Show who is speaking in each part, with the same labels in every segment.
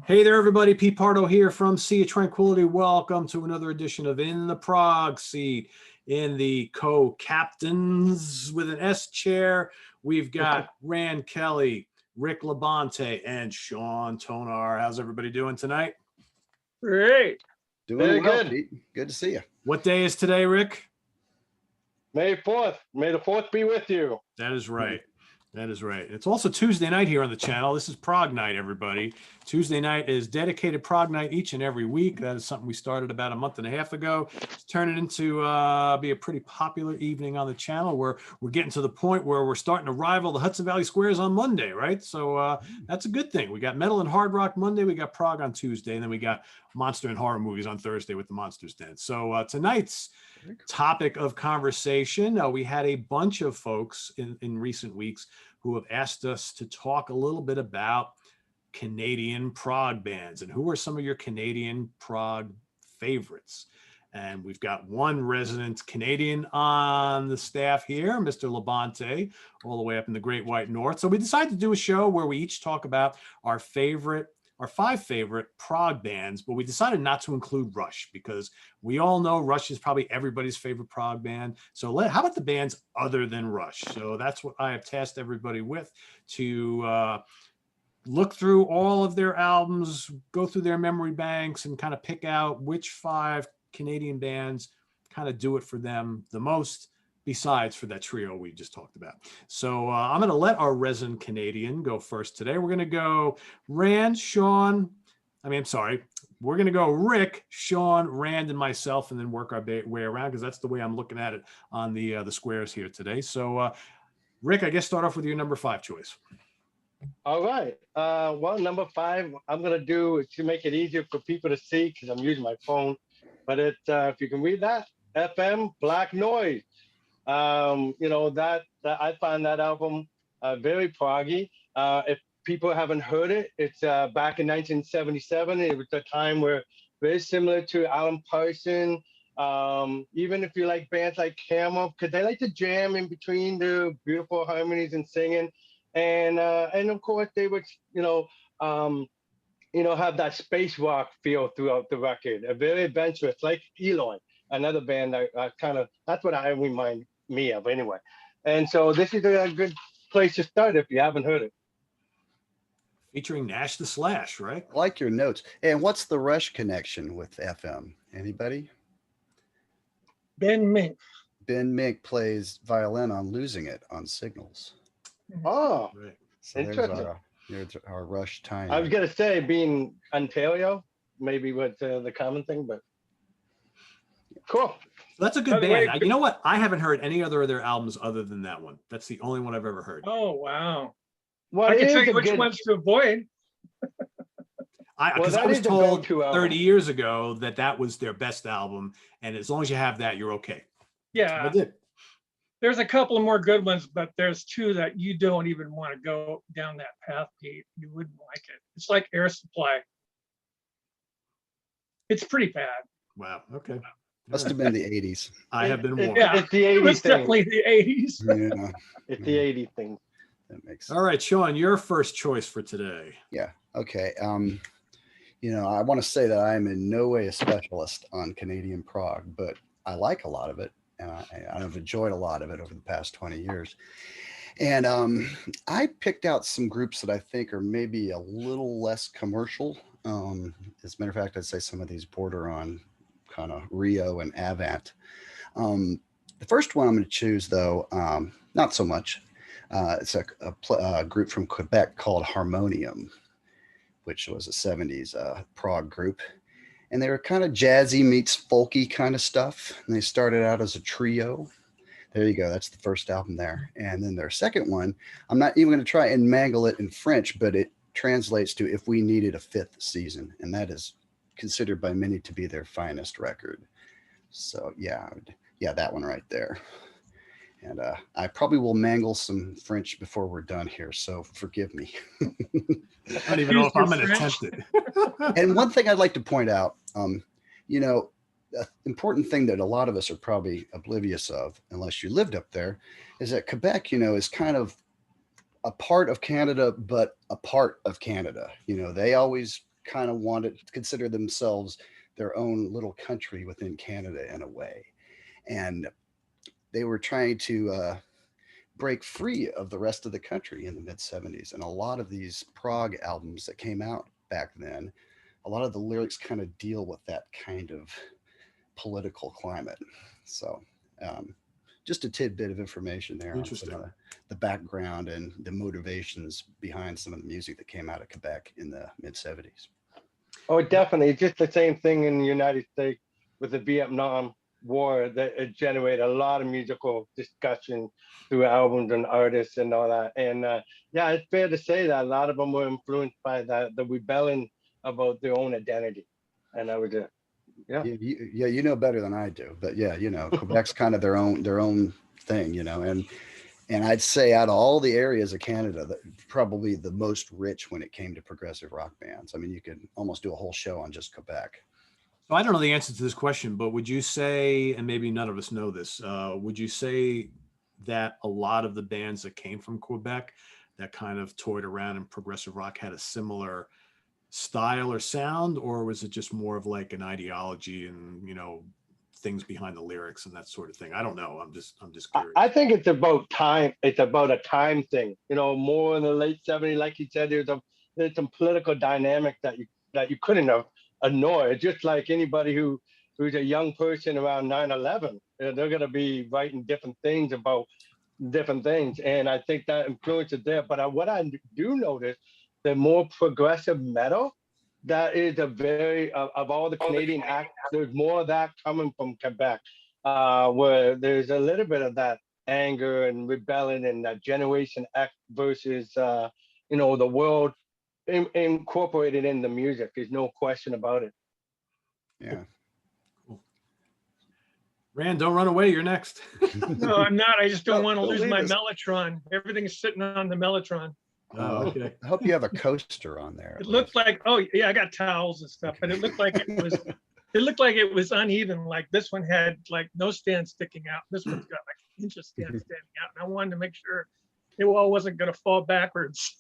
Speaker 1: Hey there, everybody. Pete Pardo here from Sea of Tranquility. Welcome to another edition of In the Prog Seat. In the co-captains with an S chair, we've got Rand Kelley, Rick LaBonte, and Sean Tonar. How's everybody doing tonight?
Speaker 2: Great.
Speaker 3: Doing
Speaker 2: Very
Speaker 3: well,
Speaker 2: good.
Speaker 3: Pete. Good to see you.
Speaker 1: What day is today, Rick?
Speaker 2: May 4th. May the 4th be with you.
Speaker 1: That is right. That is right. It's also Tuesday night here on the channel. This is Prog Night, everybody. Tuesday night is dedicated Prog Night each and every week. That is something we started about a month and a half ago. It's turning into be a pretty popular evening on the channel where we're getting to the point where we're starting to rival the Hudson Valley Squares on Monday, right? So that's a good thing. We got metal and hard rock Monday. We got prog on Tuesday. And then we got monster and horror movies on Thursday with the Monsters Den. So tonight's topic of conversation, we had a bunch of folks in recent weeks who have asked us to talk a little bit about Canadian prog bands and who are some of your Canadian prog favorites. And we've got one resident Canadian on the staff here, Mr. LaBonte, all the way up in the Great White North. So we decided to do a show where we each talk about our five favorite prog bands, but we decided not to include Rush because we all know Rush is probably everybody's favorite prog band. So how about the bands other than Rush? So that's what I have tasked everybody with, to look through all of their albums, go through their memory banks, and kind of pick out which five Canadian bands kind of do it for them the most, besides for that trio we just talked about. So I'm going to let our resident Canadian go first today. We're going to go Rand, Sean. We're going to go Rick, Sean, Rand, and myself, and then work our way around because that's the way I'm looking at it on the squares here today. So Rick, I guess start off with your number 5 choice.
Speaker 2: All right. Well, number 5, I'm going to do to make it easier for people to see because I'm using my phone. But it's, if you can read that, FM Black Noise. That I find that album very proggy. If people haven't heard it, it's back in 1977. It was a time where very similar to Alan Parsons. Even if you like bands like Camel, because they like to jam in between the beautiful harmonies and singing, and of course they would have that space rock feel throughout the record. A very adventurous, like Eloy, another band that's what I remind me of anyway. And so this is a good place to start if you haven't heard it.
Speaker 1: Featuring Nash the Slash, right?
Speaker 3: I like your notes. And what's the Rush connection with FM? Anybody?
Speaker 4: Ben Mink.
Speaker 3: Ben Mink plays violin on Losing It on Signals.
Speaker 2: Oh,
Speaker 1: right.
Speaker 3: So there's our Rush time.
Speaker 2: I was going to say, being Ontario, maybe was the common thing, but cool.
Speaker 1: That's a good band. You know what? I haven't heard any other of their albums other than that one. That's the only one I've ever heard.
Speaker 4: Oh, wow.
Speaker 2: Well,
Speaker 4: I can tell you which ones to avoid.
Speaker 1: Because I was told 30 years ago that was their best album, and as long as you have that, you're okay.
Speaker 4: Yeah.
Speaker 1: I did.
Speaker 4: There's a couple of more good ones, but there's two that you don't even want to go down that path, Pete. You wouldn't like it. It's like Air Supply. It's pretty bad.
Speaker 1: Wow. Okay.
Speaker 3: Must have been the 80s.
Speaker 1: I have been warned.
Speaker 2: Yeah, it's the 80s.
Speaker 4: It's definitely the 80s.
Speaker 3: Yeah.
Speaker 2: It's the 80s thing.
Speaker 3: That makes sense.
Speaker 1: All right, Sean, your first choice for today.
Speaker 3: Yeah. Okay. I want to say that I am in no way a specialist on Canadian prog, but I like a lot of it. I've enjoyed a lot of it over the past 20 years. And I picked out some groups that I think are maybe a little less commercial. As a matter of fact, I'd say some of these border on kind of Rio and Avant. The first one I'm going to choose, though, not so much. It's a group from Quebec called Harmonium, which was a 70s prog group. And they were kind of jazzy meets folky kind of stuff. And they started out as a trio. There you go. That's the first album there. And then their second one, I'm not even going to try and mangle it in French, but it translates to If We Needed a Fifth Season. And that is considered by many to be their finest record. So yeah, that one right there. And I probably will mangle some French before we're done here, so forgive me.
Speaker 1: I don't even know if I'm going to attempt it.
Speaker 3: And one thing I'd like to point out, an important thing that a lot of us are probably oblivious of, unless you lived up there, is that Quebec, is kind of a part of Canada, but a part of Canada. They always kind of wanted to consider themselves their own little country within Canada in a way. And they were trying to break free of the rest of the country in the mid 70s. And a lot of these prog albums that came out back then, a lot of the lyrics kind of deal with that kind of political climate. So, just a tidbit of information there on some of the background and the motivations behind some of the music that came out of Quebec in the mid 70s.
Speaker 2: Oh, definitely. Just the same thing in the United States with the Vietnam War, that it generated a lot of musical discussion through albums and artists and all that. And yeah, it's fair to say that a lot of them were influenced by the rebellion about their own identity. And I was yeah,
Speaker 3: you know better than I do, but yeah, you know, Quebec's kind of their own thing, you know, and I'd say out of all the areas of Canada, that probably the most rich when it came to progressive rock bands. I mean, you could almost do a whole show on just Quebec.
Speaker 1: So I don't know the answer to this question, but would you say, and maybe none of us know this, would you say that a lot of the bands that came from Quebec that kind of toyed around in progressive rock had a similar style or sound, or was it just more of like an ideology and, you know, things behind the lyrics and that sort of thing? I don't know. I'm just curious.
Speaker 2: I think it's about time. It's about a time thing. You know, more in the late 70s, like you said, there's some political dynamic that you couldn't have ignored. Just like anybody who's a young person around 9/11, they're going to be writing different things about different things, and I think that influence is there. But what I do notice, the more progressive metal, that is a very of all the Canadian acts, there's more of that coming from Quebec, where there's a little bit of that anger and rebellion and that Generation X versus you know, the world incorporated in the music. There's no question about it.
Speaker 3: Yeah.
Speaker 1: Cool. Rand, don't run away. You're next.
Speaker 4: No, I'm not. I just don't want to
Speaker 3: don't
Speaker 4: lose
Speaker 3: leave
Speaker 4: my
Speaker 3: us.
Speaker 4: Mellotron. Everything's sitting on the Mellotron.
Speaker 1: Oh, okay.
Speaker 3: I hope you have a coaster on there.
Speaker 4: It looked like, oh yeah, I got towels and stuff, but it looked like it was uneven. Like this one had like no stand sticking out. This one's got like an inch of stand standing out. And I wanted to make sure it all wasn't going to fall backwards.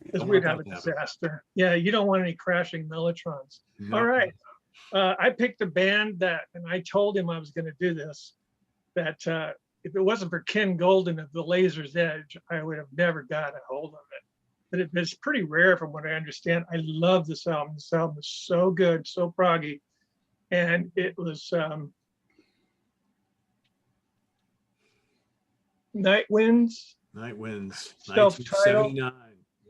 Speaker 4: Because we'd have a disaster. Yeah, you don't want any crashing Mellotrons.
Speaker 1: No.
Speaker 4: All right. I picked a band that, and I told him I was going to do this, that if it wasn't for Ken Golden of the Laser's Edge, I would have never got a hold of it. But it's pretty rare from what I understand. I love this album. This album is so good, so proggy. And it was Night Winds.
Speaker 1: Night Winds.
Speaker 4: Self-titled.
Speaker 1: 1979.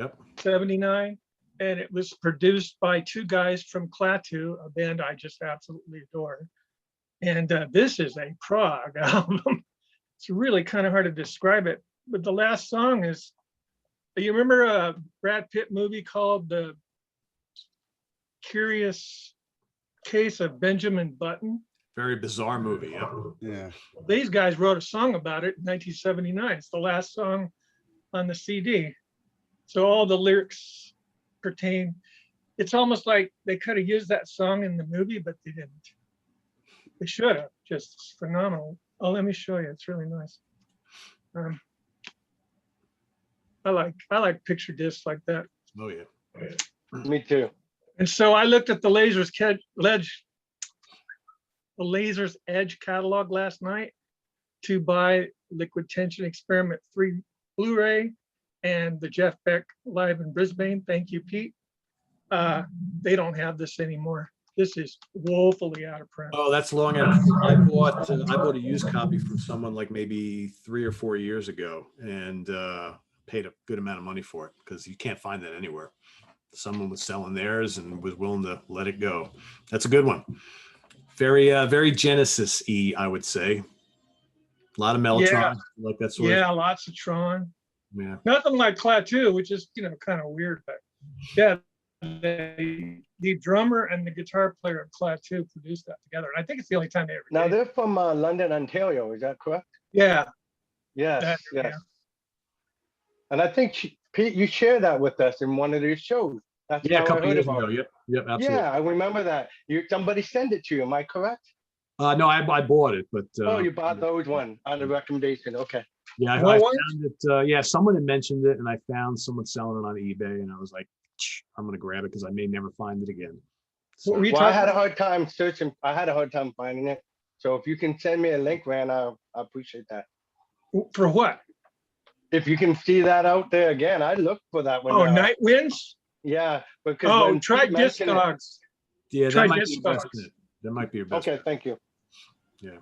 Speaker 1: Yep.
Speaker 4: 79. And it was produced by two guys from Klaatu, a band I just absolutely adore. And this is a prog album. It's really kind of hard to describe it. But the last song is, you remember a Brad Pitt movie called The Curious Case of Benjamin Button?
Speaker 1: Very bizarre movie. Yep.
Speaker 3: Yeah.
Speaker 4: These guys wrote a song about it in 1979. It's the last song on the CD. So all the lyrics pertain. It's almost like they could have used that song in the movie, but they didn't. They should have. Just phenomenal. Oh, let me show you. It's really nice. I like picture discs like that.
Speaker 1: Oh yeah.
Speaker 2: Me too.
Speaker 4: And so I looked at the Laser's Edge catalog last night to buy Liquid Tension Experiment 3 Blu-ray and the Jeff Beck Live in Brisbane. Thank you, Pete. They don't have this anymore. This is woefully out of print.
Speaker 1: Oh, that's long enough. I bought a used copy from someone like maybe 3 or 4 years ago, and paid a good amount of money for it because you can't find that anywhere. Someone was selling theirs and was willing to let it go. That's a good one. Very Genesis-y, I would say. A lot of Mellotron, like that sort of.
Speaker 4: Yeah, lots of Tron.
Speaker 1: Yeah.
Speaker 4: Nothing like Klaatu, which is, kind of weird, but yeah, the drummer and the guitar player of Klaatu produced that together. And I think it's the only time they ever
Speaker 2: Now
Speaker 4: did.
Speaker 2: they're from London, Ontario. Is that correct?
Speaker 4: Yeah.
Speaker 2: Yes. And I think Pete, you shared that with us in one of your shows. That's
Speaker 1: Yeah, a
Speaker 2: how I
Speaker 1: couple
Speaker 2: heard
Speaker 1: years
Speaker 2: about
Speaker 1: ago.
Speaker 2: it.
Speaker 1: Yep, absolutely.
Speaker 2: Yeah, I remember that. Somebody sent it to you. Am I correct?
Speaker 1: No, I bought it, but
Speaker 2: Oh, you bought those one on the recommendation. Okay.
Speaker 1: yeah, I
Speaker 4: Well,
Speaker 1: found it. Yeah, someone had mentioned it, and I found someone selling it on eBay, and I was like, I'm going to grab it because I may never find it again.
Speaker 4: What were you
Speaker 2: Well, I had a
Speaker 4: talking?
Speaker 2: hard time searching. I had a hard time finding it. So if you can send me a link, Rand, I appreciate that.
Speaker 4: For what?
Speaker 2: If you can see that out there again, I looked for that one.
Speaker 4: Oh, Night Winds?
Speaker 2: Yeah, because
Speaker 4: Oh,
Speaker 2: when
Speaker 4: try
Speaker 2: Pete mentioned it-
Speaker 4: Discogs.
Speaker 1: Yeah,
Speaker 4: Try
Speaker 1: that might be your best
Speaker 4: Discogs.
Speaker 1: bet. That might be your best
Speaker 2: Okay,
Speaker 1: bet.
Speaker 2: thank you.
Speaker 1: Yeah.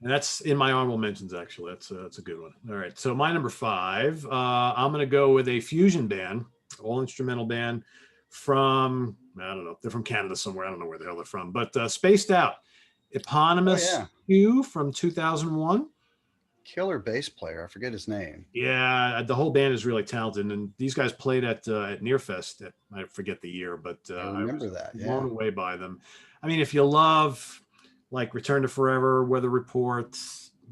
Speaker 1: And that's in my honorable mentions, actually. That's a good one. All right. So my number 5, I'm going to go with a fusion band, all instrumental band from, I don't know, they're from Canada somewhere. I don't know where the hell they're from, but Spaced Out. Eponymous
Speaker 3: Oh, yeah.
Speaker 1: Hugh from 2001.
Speaker 3: Killer bass player. I forget his name.
Speaker 1: Yeah, the whole band is really talented, and these guys played at Nearfest. I forget the year, but
Speaker 3: I
Speaker 1: I
Speaker 3: remember
Speaker 1: was
Speaker 3: that.
Speaker 1: blown
Speaker 3: Yeah.
Speaker 1: away by them. I mean, if you love like Return to Forever, Weather Report,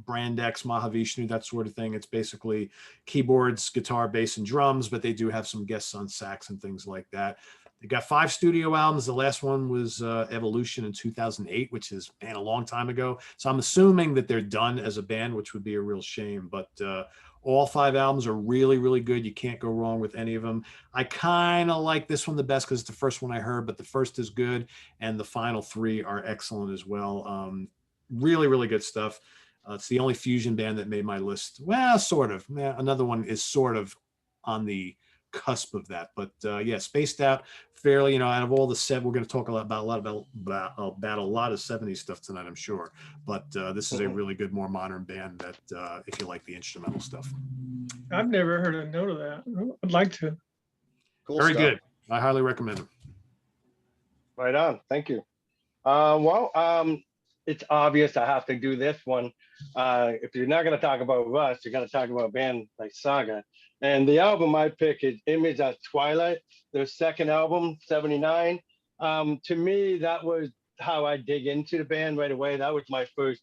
Speaker 1: Brand X, Mahavishnu, that sort of thing, it's basically keyboards, guitar, bass, and drums, but they do have some guests on sax and things like that. They got 5 studio albums. The last one was Evolution in 2008, which is, man, a long time ago. So I'm assuming that they're done as a band, which would be a real shame. But all 5 albums are really, really good. You can't go wrong with any of them. I kind of like this one the best because it's the first one I heard, but the first is good. And the final 3 are excellent as well. Really, really good stuff. It's the only fusion band that made my list. Well, sort of. Yeah, another one is sort of on the cusp of that, but yeah, Spaced Out, fairly, out of all the 7, we're going to talk about a lot of 70s stuff tonight, I'm sure, but this is a really good, more modern band that if you like the instrumental stuff.
Speaker 4: I've never heard a note of that. I'd like to.
Speaker 3: Cool
Speaker 1: Very
Speaker 3: stuff.
Speaker 1: good. I highly recommend them.
Speaker 2: Right on. Thank you. It's obvious I have to do this one. If you're not going to talk about Russ, you're going to talk about a band like Saga. And the album I pick is Image at Twilight, their second album, 79. To me, that was how I dig into the band right away. That was my first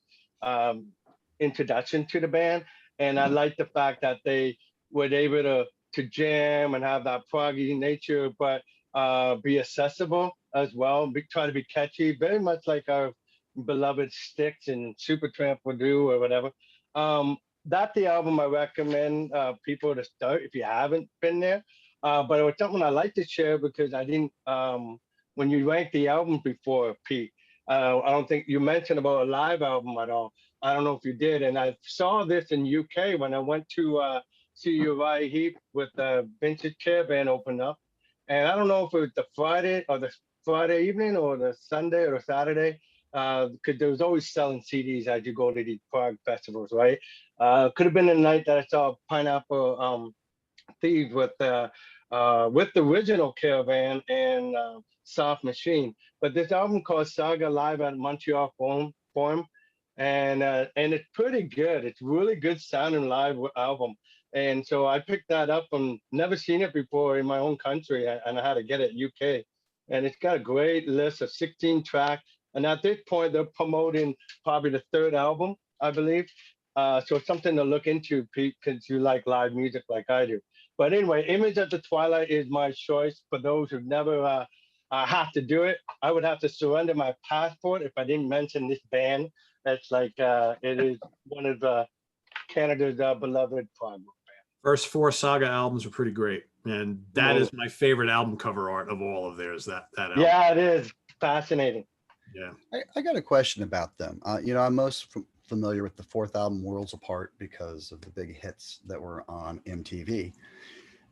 Speaker 2: introduction to the band. And I like the fact that they were able to jam and have that proggy nature, but be accessible as well, try to be catchy, very much like our beloved Styx and Supertramp would do or whatever. That's the album I recommend people to start if you haven't been there. But it was something I like to share because I didn't, when you ranked the albums before, Pete, I don't think you mentioned about a live album at all. I don't know if you did. And I saw this in UK when I went to see Uriah Heep with the Vintage Caravan open up. And I don't know if it was the Friday evening or the Sunday or the Saturday, because there was always selling CDs as you go to these Prague festivals, right? Could have been the night that I saw Pineapple Thieves with the original Caravan and Soft Machine. But this album called Saga Live at Montreal Forum, and it's pretty good. It's really good sounding live album. And so I picked that up and never seen it before in my own country, and I had to get it UK. And it's got a great list of 16 tracks. And at this point, they're promoting probably the 3rd album, I believe. So it's something to look into, Pete, because you like live music like I do. But anyway, Image at the Twilight is my choice for those who never have to do it. I would have to surrender my passport if I didn't mention this band. That's like, it is one of Canada's beloved prog band.
Speaker 1: First 4 Saga albums are pretty great, and that is my favorite album cover art of all of theirs. That album.
Speaker 2: Yeah, it is fascinating.
Speaker 1: Yeah.
Speaker 3: I got a question about them. I'm most familiar with the 4th album, Worlds Apart, because of the big hits that were on MTV.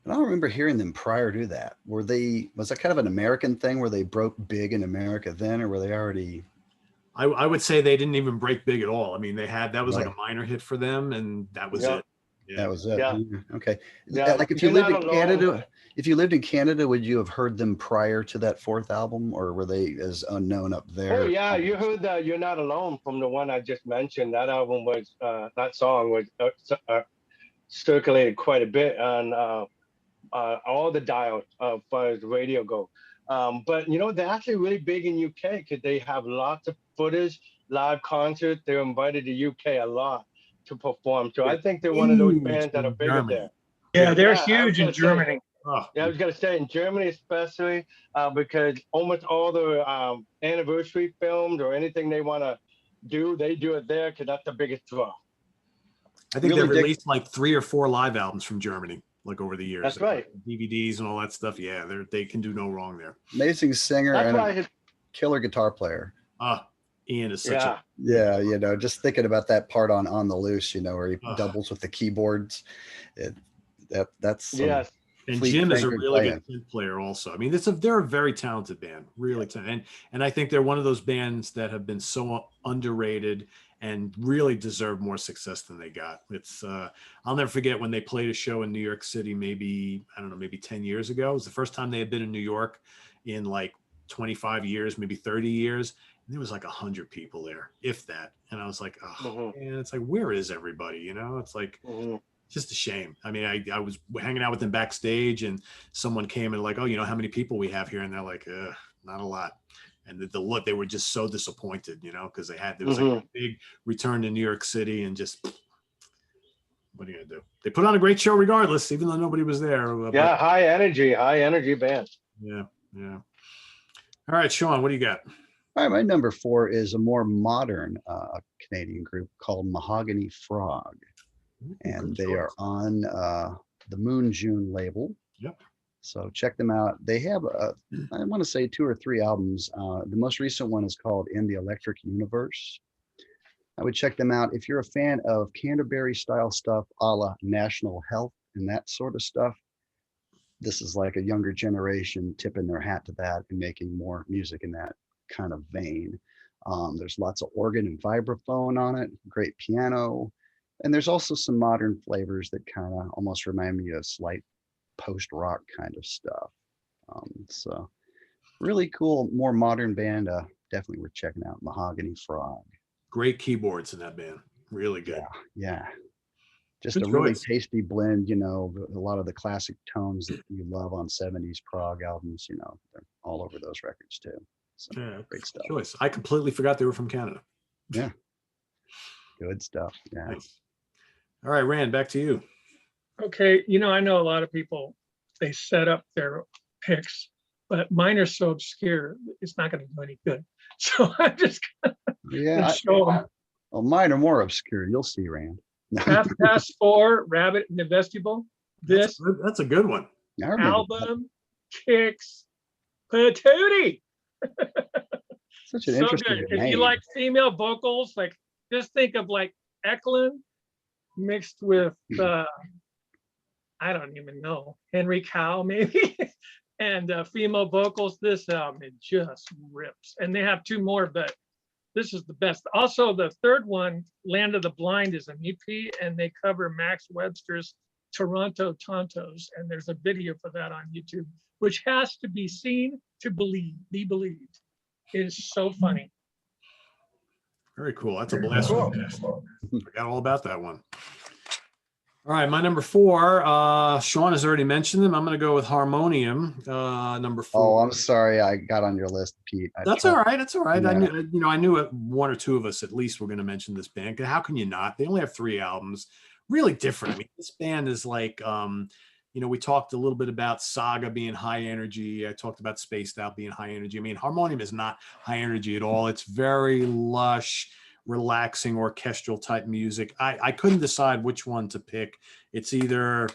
Speaker 3: And I don't remember hearing them prior to that. Was that kind of an American thing where they broke big in America then, or were they already?
Speaker 1: I would say they didn't even break big at all. I mean, that was like
Speaker 3: Right.
Speaker 1: a minor hit for them, and that was it. Yeah.
Speaker 3: That was it.
Speaker 2: Yeah.
Speaker 3: Okay.
Speaker 2: Yeah,
Speaker 3: Like if you
Speaker 2: You're
Speaker 3: lived in
Speaker 2: Not Alone.
Speaker 3: Canada, would you have heard them prior to that 4th album, or were they as unknown up there?
Speaker 2: Oh yeah, you heard that You're Not Alone from the one I just mentioned. That album was that song was circulated quite a bit on all the dials as far as radio go. But they're actually really big in UK because they have lots of footage, live concerts. They're invited to UK a lot to perform. So I think they're one of those bands that are bigger
Speaker 1: Germany.
Speaker 2: there.
Speaker 4: Yeah, they're
Speaker 2: Yeah, I was
Speaker 4: huge in
Speaker 2: gonna say-
Speaker 4: Germany.
Speaker 1: Oh,
Speaker 2: Yeah, I was gonna say in Germany especially, because almost all the anniversary films or anything they want to do, they do it there because that's the biggest draw.
Speaker 1: I think
Speaker 3: Really
Speaker 1: they
Speaker 3: dig-
Speaker 1: released like 3 or 4 live albums from Germany. like over the years.
Speaker 2: That's right.
Speaker 1: DVDs and all that stuff. Yeah, they can do no wrong there.
Speaker 3: Amazing singer
Speaker 2: That's
Speaker 3: and
Speaker 2: why
Speaker 3: a killer guitar player.
Speaker 1: Ian is such a
Speaker 3: Yeah, just thinking about that part on the Loose, where he
Speaker 1: Ugh.
Speaker 3: doubles with the keyboards. That's some
Speaker 2: yes.
Speaker 1: And
Speaker 3: Fleet
Speaker 1: Jim is a
Speaker 3: Franklin
Speaker 1: really
Speaker 3: playing.
Speaker 1: good synth player also. I mean, they're a very talented band, really talented. And I think they're one of those bands that have been so underrated and really deserve more success than they got. It's I'll never forget when they played a show in New York City, maybe 10 years ago. It was the first time they had been in New York in like 25 years, maybe 30 years. And there was like 100 people there, if that. And I was like, oh, man, it's like, where is everybody? It's like, just a shame. I mean, I was hanging out with them backstage and someone came and like, oh, how many people we have here? And they're like, not a lot. And the look, they were just so disappointed, because there was like a big return to New York City and just, what are you gonna do? They put on a great show regardless, even though nobody was there.
Speaker 2: Yeah, high energy band.
Speaker 1: Yeah. All right, Sean, what do you got?
Speaker 3: All right, my number 4 is a more modern Canadian group called Mahogany Frog. And they are on the Moon June label.
Speaker 1: Yep.
Speaker 3: So check them out. They have, I want to say 2 or 3 albums. The most recent one is called In the Electric Universe. I would check them out. If you're a fan of Canterbury style stuff, a la National Health and that sort of stuff, this is like a younger generation tipping their hat to that and making more music in that kind of vein. There's lots of organ and vibraphone on it, great piano. And there's also some modern flavors that kind of almost remind me of slight post-rock kind of stuff. So really cool, more modern band. Definitely worth checking out. Mahogany Frog.
Speaker 1: Great keyboards in that band. Really good.
Speaker 3: Yeah. Just
Speaker 1: Good
Speaker 3: a really
Speaker 1: choice.
Speaker 3: tasty blend, a lot of the classic tones that you love on 70s prog albums, they're all over those records too. So
Speaker 1: Yeah,
Speaker 3: great stuff.
Speaker 1: choice. I completely forgot they were from Canada.
Speaker 3: Yeah. Good stuff. Yeah.
Speaker 1: Nice. All right, Rand, back to you.
Speaker 4: Okay, I know a lot of people, they set up their picks, but mine are so obscure, it's not going to do any good. So I'm just going to show them.
Speaker 3: Well, mine are more obscure. You'll see, Rand.
Speaker 4: Half Past 4, Rabbit in the Vestibule. This
Speaker 1: That's a good one.
Speaker 3: I remember
Speaker 4: album kicks patootie.
Speaker 3: such an
Speaker 4: So
Speaker 3: interesting
Speaker 4: good.
Speaker 3: name.
Speaker 4: If you like female vocals, like just think of like Eklund mixed with I don't even know, Henry Cow maybe, and female vocals. This album, it just rips. And they have 2 more, but this is the best. Also, the third one, Land of the Blind, is an EP, and they cover Max Webster's Toronto Tontos, and there's a video for that on YouTube, which has to be seen to be believed. It is so funny.
Speaker 1: Very cool. That's a blast. Forgot all about that one. All right, my number 4. Sean has already mentioned them. I'm going to go with Harmonium, number 4.
Speaker 3: Oh, I'm sorry, I got on your list, Pete.
Speaker 1: That's all right. That's all right.
Speaker 3: Yeah.
Speaker 1: I knew 1 or 2 of us at least were going to mention this band. How can you not? They only have 3 albums. Really different. I mean, this band is like, we talked a little bit about Saga being high energy. I talked about Spaced Out being high energy. I mean, Harmonium is not high energy at all. It's very lush, relaxing, orchestral type music. I couldn't decide which one to pick. It's either,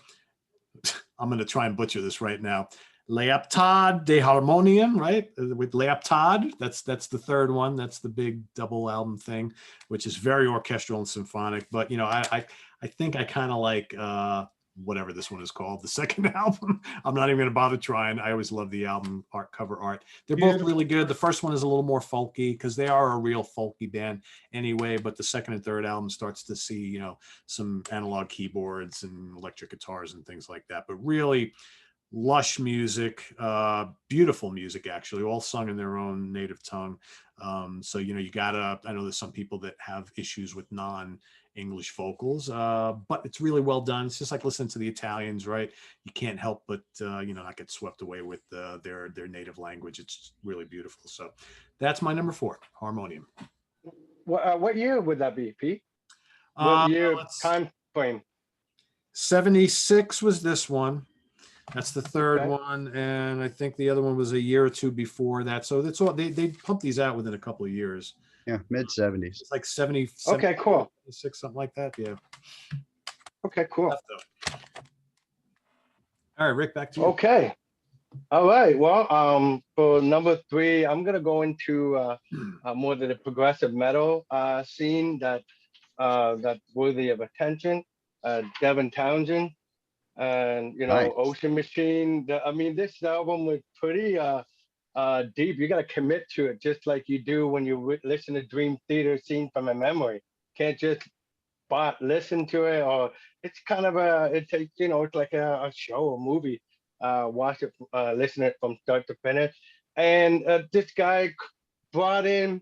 Speaker 1: I'm going to try and butcher this right now, Leaptad de Harmonium, right? With Leaptad, that's the third one. That's the big double album thing, which is very orchestral and symphonic. But I think I kind of like whatever this one is called, the second album. I'm not even going to bother trying. I always love the album art, cover art. They're both really good. The first one is a little more folky because they are a real folky band anyway, but the second and third album starts to see, some analog keyboards and electric guitars and things like that. But really lush music, beautiful music, actually, all sung in their own native tongue. So, you gotta, I know there's some people that have issues with non-English vocals, but it's really well done. It's just like listening to the Italians, right? You can't help but, not get swept away with their native language. It's really beautiful. So that's my number 4, Harmonium.
Speaker 2: What year would that be, Pete? What year time frame?
Speaker 1: 76 was this one. That's the third one, and I think the other one was a year or 2 before that. So that's all they pump these out within a couple of years.
Speaker 3: Yeah, mid 70s.
Speaker 1: It's like 70.
Speaker 2: Okay, cool.
Speaker 1: 76, something like that. Yeah.
Speaker 2: Okay, cool.
Speaker 1: All right, Rick, back to you.
Speaker 2: Okay. All right. Well, for number 3, I'm gonna go into more of the progressive metal scene that's worthy of attention. Devin Townsend and
Speaker 3: Nice.
Speaker 2: Ocean Machine. I mean, this album was pretty deep. You gotta commit to it, just like you do when you listen to Dream Theater Scene from a Memory. Can't just listen to it, or it's kind of it's like a show, a movie. Watch it, listen to it from start to finish. And this guy brought in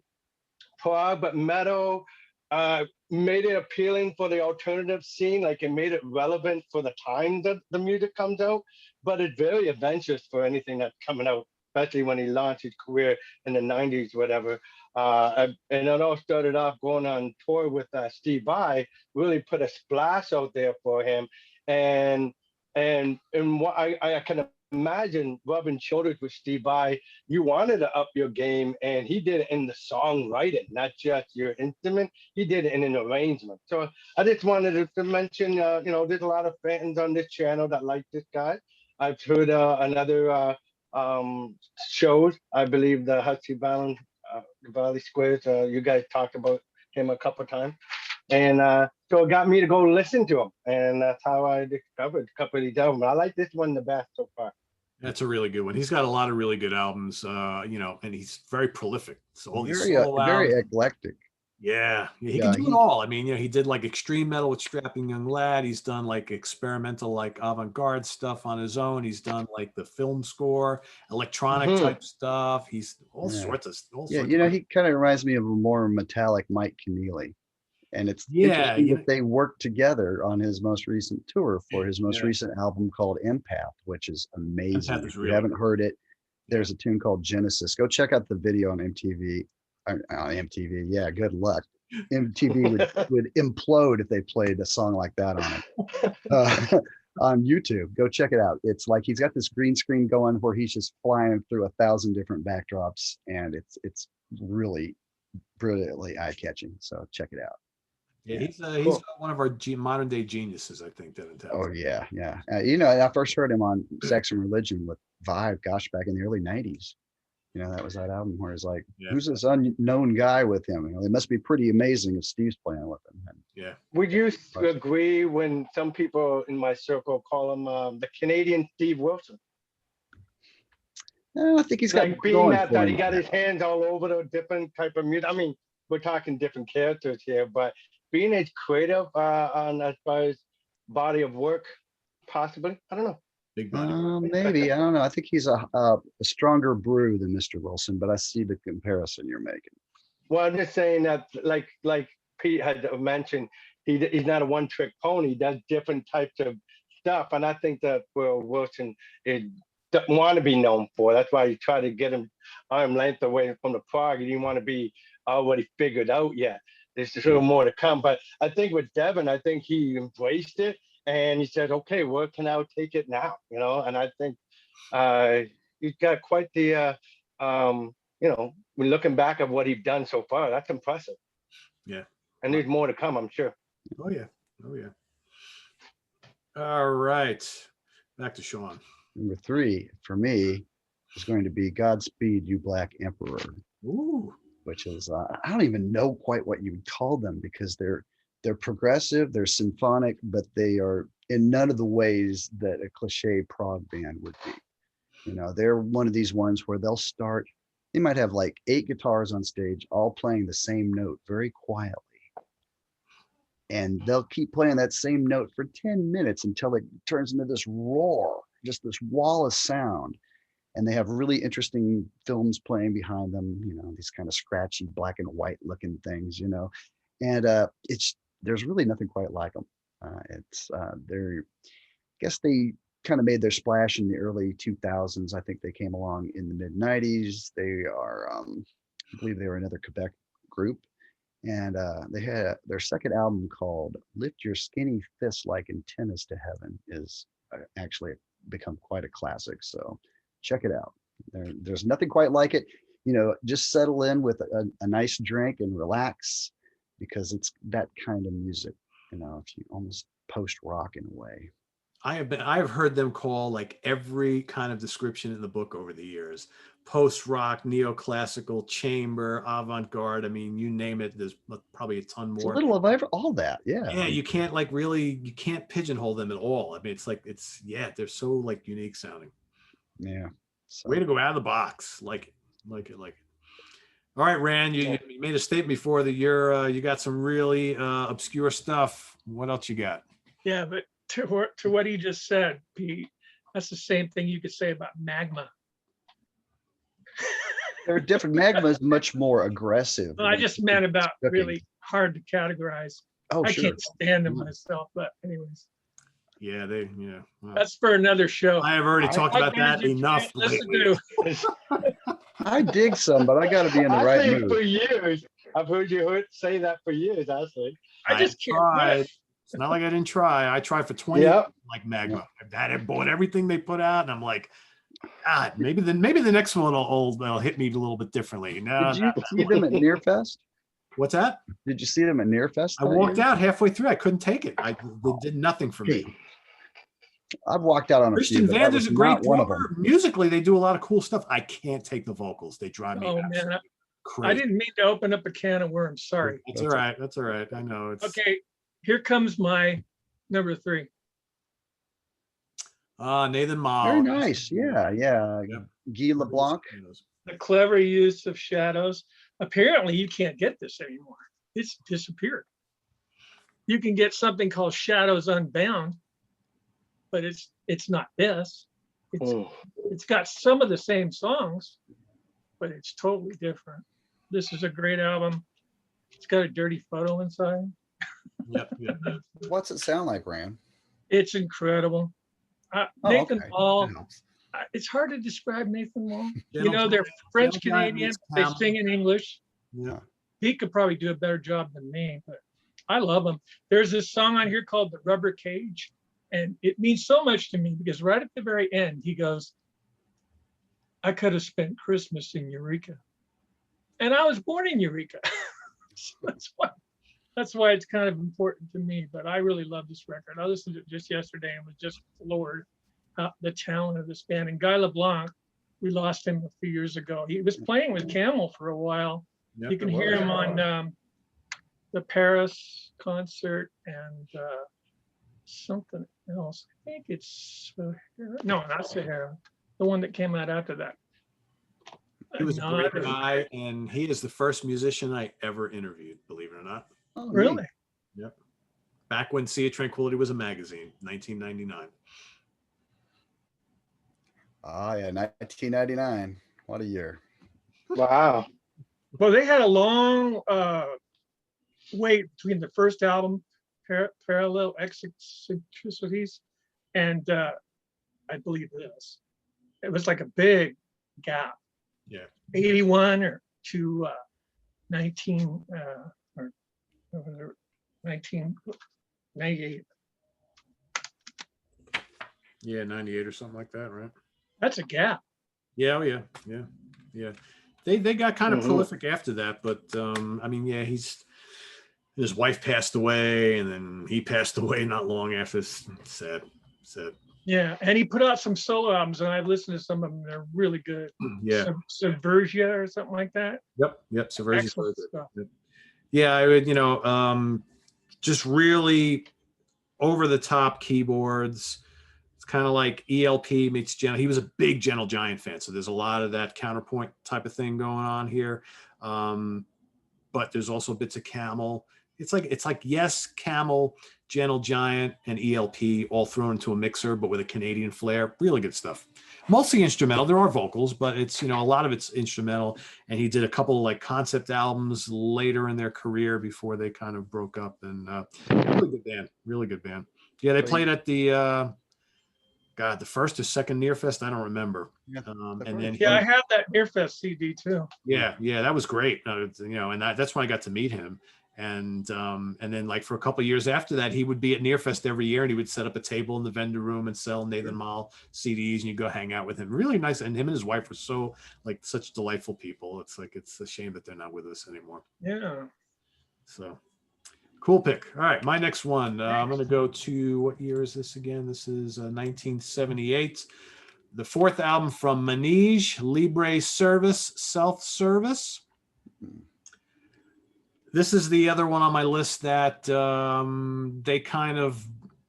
Speaker 2: prog, but metal, made it appealing for the alternative scene, like it made it relevant for the time that the music comes out, but it's very adventurous for anything that's coming out, especially when he launched his career in the 90s, whatever. And it all started off going on tour with Steve Vai, really put a splash out there for him. And what I can imagine rubbing shoulders with Steve Vai, you wanted to up your game, and he did it in the songwriting, not just your instrument. He did it in an arrangement. So I just wanted to mention, there's a lot of fans on this channel that like this guy. I've heard another shows. I believe the Hudson Valley Squares. You guys talked about him a couple times. And so it got me to go listen to him. And that's how I discovered a couple of these albums. I like this one the best so far.
Speaker 1: That's a really good one. He's got a lot of really good albums, and he's very prolific. So all these
Speaker 3: Very,
Speaker 1: solo
Speaker 3: very
Speaker 1: albums.
Speaker 3: eclectic.
Speaker 1: Yeah, he
Speaker 3: Yeah,
Speaker 1: can do it all. I mean, he did like extreme metal with Strapping Young Lad. He's done like experimental, like avant-garde stuff on his own. He's done like the film score, electronic type stuff. He's all sorts of
Speaker 3: Yeah, he kind of reminds me of a more metallic Mike Keneally. And it's interesting that they worked together on his most recent tour for his most recent album called Empath, which is amazing. If you haven't heard it, there's a tune called Genesis. Go check out the video on MTV. On MTV, yeah, good luck. MTV would implode if they played a song like that on it. On YouTube, go check it out. It's like he's got this green screen going where he's just flying through 1,000 different backdrops, and it's really brilliantly eye-catching. So check it out.
Speaker 1: Yeah, he's got one of our modern day geniuses, I think.
Speaker 3: Oh yeah. I first heard him on Sex and Religion with Vibe, gosh, back in the early '90s. That was that album where it's like, who's this unknown guy with him? It must be pretty amazing if Steve's playing with him.
Speaker 1: Yeah.
Speaker 2: Would you agree when some people in my circle call him the Canadian Steve Wilson?
Speaker 3: I think he's got
Speaker 2: like being that he got his hands all over the different type of music. I mean, we're talking different characters here, but being as creative on as far as body of work, possibly. I don't know.
Speaker 3: Maybe, I don't know. I think he's a stronger brew than Mr. Wilson, but I see the comparison you're making.
Speaker 2: Well, I'm just saying that, like Pete had mentioned, he's not a one-trick pony. He does different types of stuff, and I think that Wilson doesn't want to be known for. That's why he tried to get him arm length away from the prog. He didn't want to be already figured out yet. There's still more to come. But I think with Devin, I think he embraced it. And he said, okay, where can I take it now? And I think he's got quite the, when looking back at what he's done so far, that's impressive.
Speaker 1: Yeah.
Speaker 2: And there's more to come, I'm sure.
Speaker 1: Oh, yeah. All right. Back to Sean.
Speaker 3: Number 3 for me is going to be Godspeed You Black Emperor.
Speaker 1: Ooh.
Speaker 3: Which is, I don't even know quite what you would call them, because they're progressive, they're symphonic, but they are in none of the ways that a cliche prog band would be. They're one of these ones where they might have like 8 guitars on stage, all playing the same note very quietly. And they'll keep playing that same note for 10 minutes until it turns into this roar, just this wall of sound. And they have really interesting films playing behind them, these kind of scratchy black and white looking things, and there's really nothing quite like them. I guess they kind of made their splash in the early 2000s. I think they came along in the mid 90s. They are, I believe they were another Quebec group. And they had their second album called Lift Your Skinny Fists Like Antennas to Heaven is actually become quite a classic. So check it out. There's nothing quite like it. Just settle in with a nice drink and relax, because it's that kind of music, if you almost post rock in a way.
Speaker 1: I have heard them call like every kind of description in the book over the years. Post-rock, neoclassical, chamber, avant-garde. I mean, you name it, there's probably a ton
Speaker 3: It's a
Speaker 1: more.
Speaker 3: little of all that. Yeah.
Speaker 1: Yeah, you can't like really, you can't pigeonhole them at all. I mean, it's like, they're so like unique sounding.
Speaker 3: Yeah. So,
Speaker 1: Way to go out of the box. Like it, like it, like it. All right, Rand, you made a statement before that you got some really obscure stuff. What else you got?
Speaker 4: Yeah, but to what he just said, Pete, that's the same thing you could say about magma.
Speaker 3: there are different. Magma is much more aggressive.
Speaker 4: No, I just meant about
Speaker 3: cooking.
Speaker 4: really hard to categorize.
Speaker 3: Oh,
Speaker 4: I
Speaker 3: sure.
Speaker 4: can't stand them myself, but anyways,
Speaker 1: Yeah, well,
Speaker 4: that's for another show.
Speaker 1: I have already talked about that enough
Speaker 4: Listen
Speaker 1: lately.
Speaker 4: to.
Speaker 3: I dig some, but I got to be in the right
Speaker 2: Actually,
Speaker 3: mood.
Speaker 2: for years, I've heard you say that for years, actually.
Speaker 4: I just can't.
Speaker 1: tried.
Speaker 4: riff.
Speaker 1: It's not like I didn't try. I tried for 20
Speaker 2: Yep.
Speaker 1: years, like Magma. I bought everything they put out, and I'm like, God, maybe the next one will hit me a little bit differently. No,
Speaker 3: Did you see them at Nearfest?
Speaker 1: what's that?
Speaker 3: Did you see them at Nearfest?
Speaker 1: I walked out halfway through. I couldn't take it. They did nothing for me.
Speaker 3: I've walked out on a
Speaker 1: Christian
Speaker 3: few. but that
Speaker 1: Vander's
Speaker 3: was
Speaker 1: a great
Speaker 3: not one of
Speaker 1: drummer.
Speaker 3: them.
Speaker 1: Musically, they do a lot of cool stuff. I can't take the vocals. They drive me
Speaker 4: Oh man,
Speaker 1: absolutely
Speaker 4: I
Speaker 1: crazy.
Speaker 4: didn't mean to open up a can of worms. Sorry.
Speaker 1: That's all right. That's all right. I know. It's
Speaker 4: Okay, here comes my number 3.
Speaker 1: Nathan Mall.
Speaker 3: Very nice. Yeah.
Speaker 1: Yep.
Speaker 3: Guy LeBlanc.
Speaker 4: The clever use of shadows. Apparently, you can't get this anymore. It's disappeared. You can get something called Shadows Unbound, but it's not this. It's got some of the same songs, but it's totally different. This is a great album. It's got a dirty photo inside.
Speaker 1: Yep.
Speaker 3: What's it sound like, Rand?
Speaker 4: It's incredible.
Speaker 3: Oh,
Speaker 4: Nathan
Speaker 3: okay.
Speaker 4: Hall.
Speaker 3: Yeah.
Speaker 4: It's hard to describe Nathan Hall.
Speaker 1: Gentle
Speaker 4: They're
Speaker 1: Giant,
Speaker 4: French
Speaker 1: Gentle Giant
Speaker 4: Canadian.
Speaker 1: meets
Speaker 4: They
Speaker 1: Camel.
Speaker 4: sing in English.
Speaker 1: Yeah.
Speaker 4: He could probably do a better job than me, but I love him. There's this song on here called The Rubber Cage, and it means so much to me because right at the very end, he goes, I could have spent Christmas in Eureka. And I was born in Eureka. So that's why it's kind of important to me, but I really love this record. I listened to it just yesterday and was just floored at the talent of this band. And Guy LeBlanc, we lost him a few years ago. He was playing with Camel for a while.
Speaker 1: Yep,
Speaker 4: You can
Speaker 1: it
Speaker 4: hear
Speaker 1: was.
Speaker 4: him on the Paris concert and something else. I think it's no, not Sahara. The one that came out after that.
Speaker 1: He was a
Speaker 4: No,
Speaker 1: great guy, and he is the first musician I ever interviewed, believe it or not.
Speaker 3: Oh, neat.
Speaker 4: really?
Speaker 1: Yep. Back when Sea of Tranquility was a magazine, 1999.
Speaker 3: Ah, yeah, 1999. What a year.
Speaker 2: Wow.
Speaker 4: Well, they had a long wait between the first album, Parallel Eccentricities, and I believe this. It was like a big gap.
Speaker 1: Yeah.
Speaker 4: 81 or to 19 or 1998.
Speaker 1: Yeah, 98 or something like that, right?
Speaker 4: That's a gap.
Speaker 1: Yeah, oh yeah. They got kind of
Speaker 2: Mhm.
Speaker 1: prolific after that, but I mean, yeah, his wife passed away, and then he passed away not long after. Sad.
Speaker 4: Yeah, and he put out some solo albums, and I've listened to some of them. They're really good.
Speaker 1: Yeah.
Speaker 4: Subversia or something like that.
Speaker 1: Yep. Subversion.
Speaker 4: Excellent stuff.
Speaker 1: Yeah, I would, just really over the top keyboards. It's kind of like ELP meets Gentle. He was a big Gentle Giant fan, so there's a lot of that counterpoint type of thing going on here. But there's also bits of Camel. It's like yes, Camel, Gentle Giant, and ELP all thrown into a mixer, but with a Canadian flair. Really good stuff. Mostly instrumental. There are vocals, but it's a lot of it's instrumental. And he did a couple of like concept albums later in their career before they kind of broke up. And really good band. Yeah, they played at the the first or second Nearfest. I don't remember.
Speaker 3: Yeah,
Speaker 1: and then
Speaker 4: Yeah, I have that Nearfest CD too.
Speaker 1: yeah, that was great. And that's when I got to meet him. And then like for a couple of years after that, he would be at Nearfest every year, and he would set up a table in the vendor room and sell Nathan Mall CDs, and you go hang out with him. Really nice. And him and his wife were so like such delightful people. It's a shame that they're not with us anymore.
Speaker 4: Yeah.
Speaker 1: So, Cool pick. All right, my next one. I'm going to go to, what year is this again? This is 1978. The fourth album from Manige, Libre Service, Self-Service. This is the other one on my list that they kind of